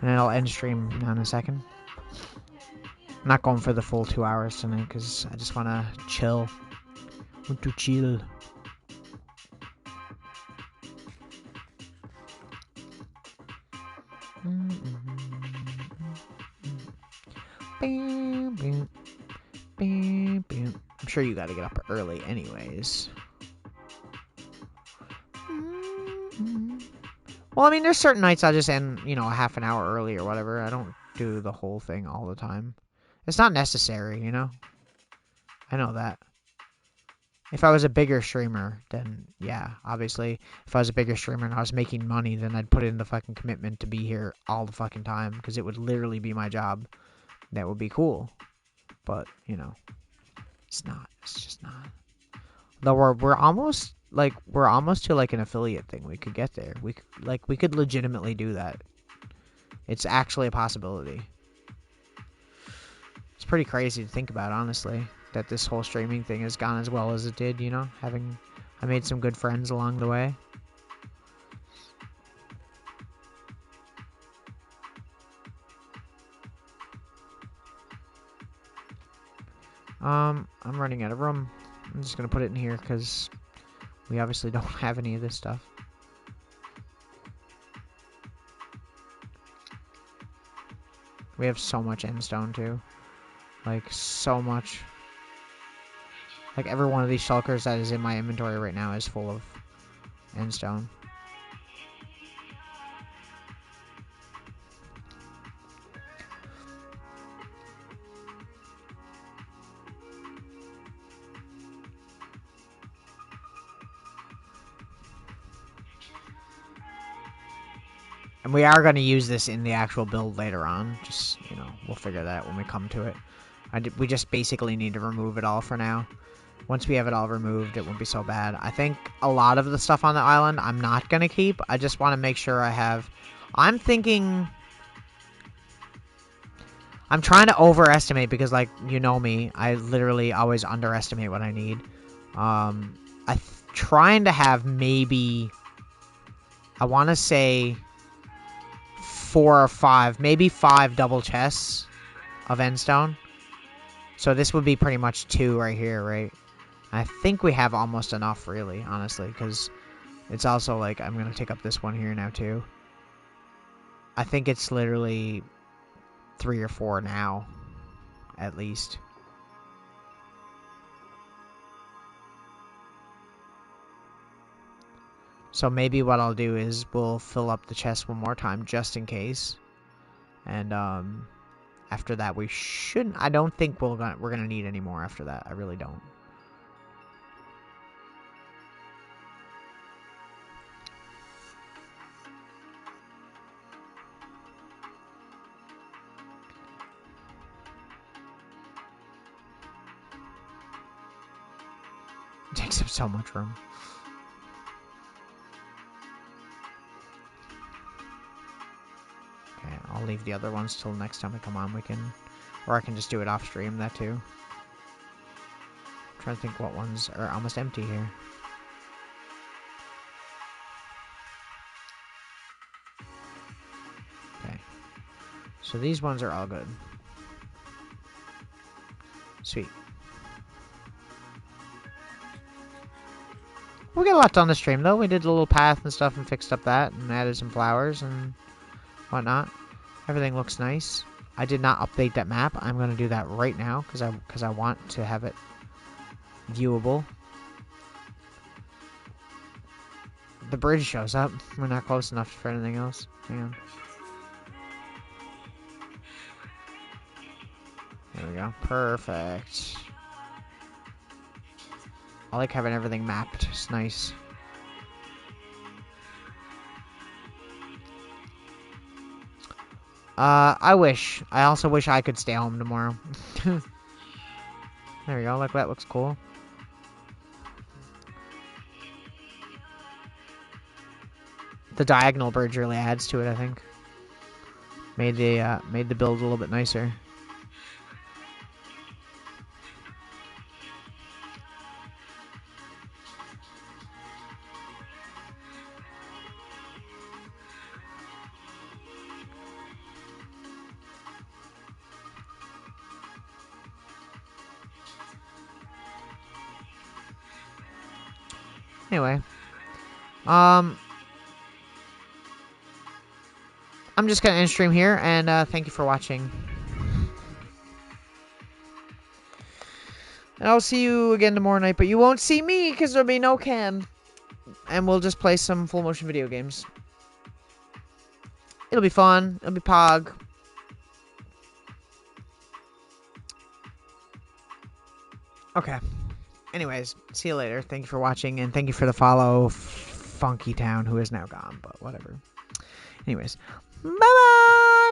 And then I'll end stream in a second. I'm not going for the full 2 hours tonight because I just want to chill. Want to chill. I'm sure you gotta get up early anyways. Well, I mean, there's certain nights I just end, you know, a half an hour early or whatever. I don't do the whole thing all the time. It's not necessary, you know? I know that. If I was a bigger streamer, then yeah, obviously, if I was a bigger streamer and I was making money, then I'd put in the fucking commitment to be here all the fucking time, because it would literally be my job. That would be cool. But, you know, it's not. It's just not. Though we're almost to like an affiliate thing. We could get there. We could legitimately do that. It's actually a possibility. It's pretty crazy to think about, honestly, that this whole streaming thing has gone as well as it did, you know? I made some good friends along the way. I'm running out of room. I'm just gonna put it in here because we obviously don't have any of this stuff. We have so much endstone too. Like, so much. Like, every one of these shulkers that is in my inventory right now is full of endstone. And we are going to use this in the actual build later on. Just, you know, we'll figure that out when we come to it. We just basically need to remove it all for now. Once we have it all removed, it won't be so bad. I think a lot of the stuff on the island I'm not going to keep. I just want to make sure I have... I'm thinking... I'm trying to overestimate because, like, you know me. I literally always underestimate what I need. I'm trying to have maybe... I want to say... 4 or 5, maybe 5 double chests of endstone. So this would be pretty much 2 right here, right? I think we have almost enough, really, honestly, because it's also like, I'm going to take up this one here now, too. I think it's literally 3 or 4 now, at least. So maybe what I'll do is we'll fill up the chest one more time, just in case. And, after that, we shouldn't... I don't think we're gonna need any more after that. I really don't. It takes up so much room. Okay, I'll leave the other ones till next time we come on. We can... Or I can just do it off stream, that too. I'm trying to think what ones are almost empty here. Okay. So these ones are all good. Sweet. We got a lot done this stream, though. We did a little path and stuff and fixed up that and added some flowers and whatnot. Everything looks nice. I did not update that map. I'm going to do that right now because I want to have it viewable. The bridge shows up. We're not close enough for anything else. Hang on. There we go. Perfect. I like having everything mapped. It's nice. I wish. I also wish I could stay home tomorrow. There we go. Look, that looks cool. The diagonal bridge really adds to it, I think. Made the build a little bit nicer. Anyway, I'm just gonna end stream here, and thank you for watching. And I'll see you again tomorrow night, but you won't see me because there'll be no cam, and we'll just play some full motion video games. It'll be fun. It'll be pog. Okay. Anyways, see you later. Thank you for watching, and thank you for the follow, Funky Town, who is now gone, but whatever. Anyways, bye-bye!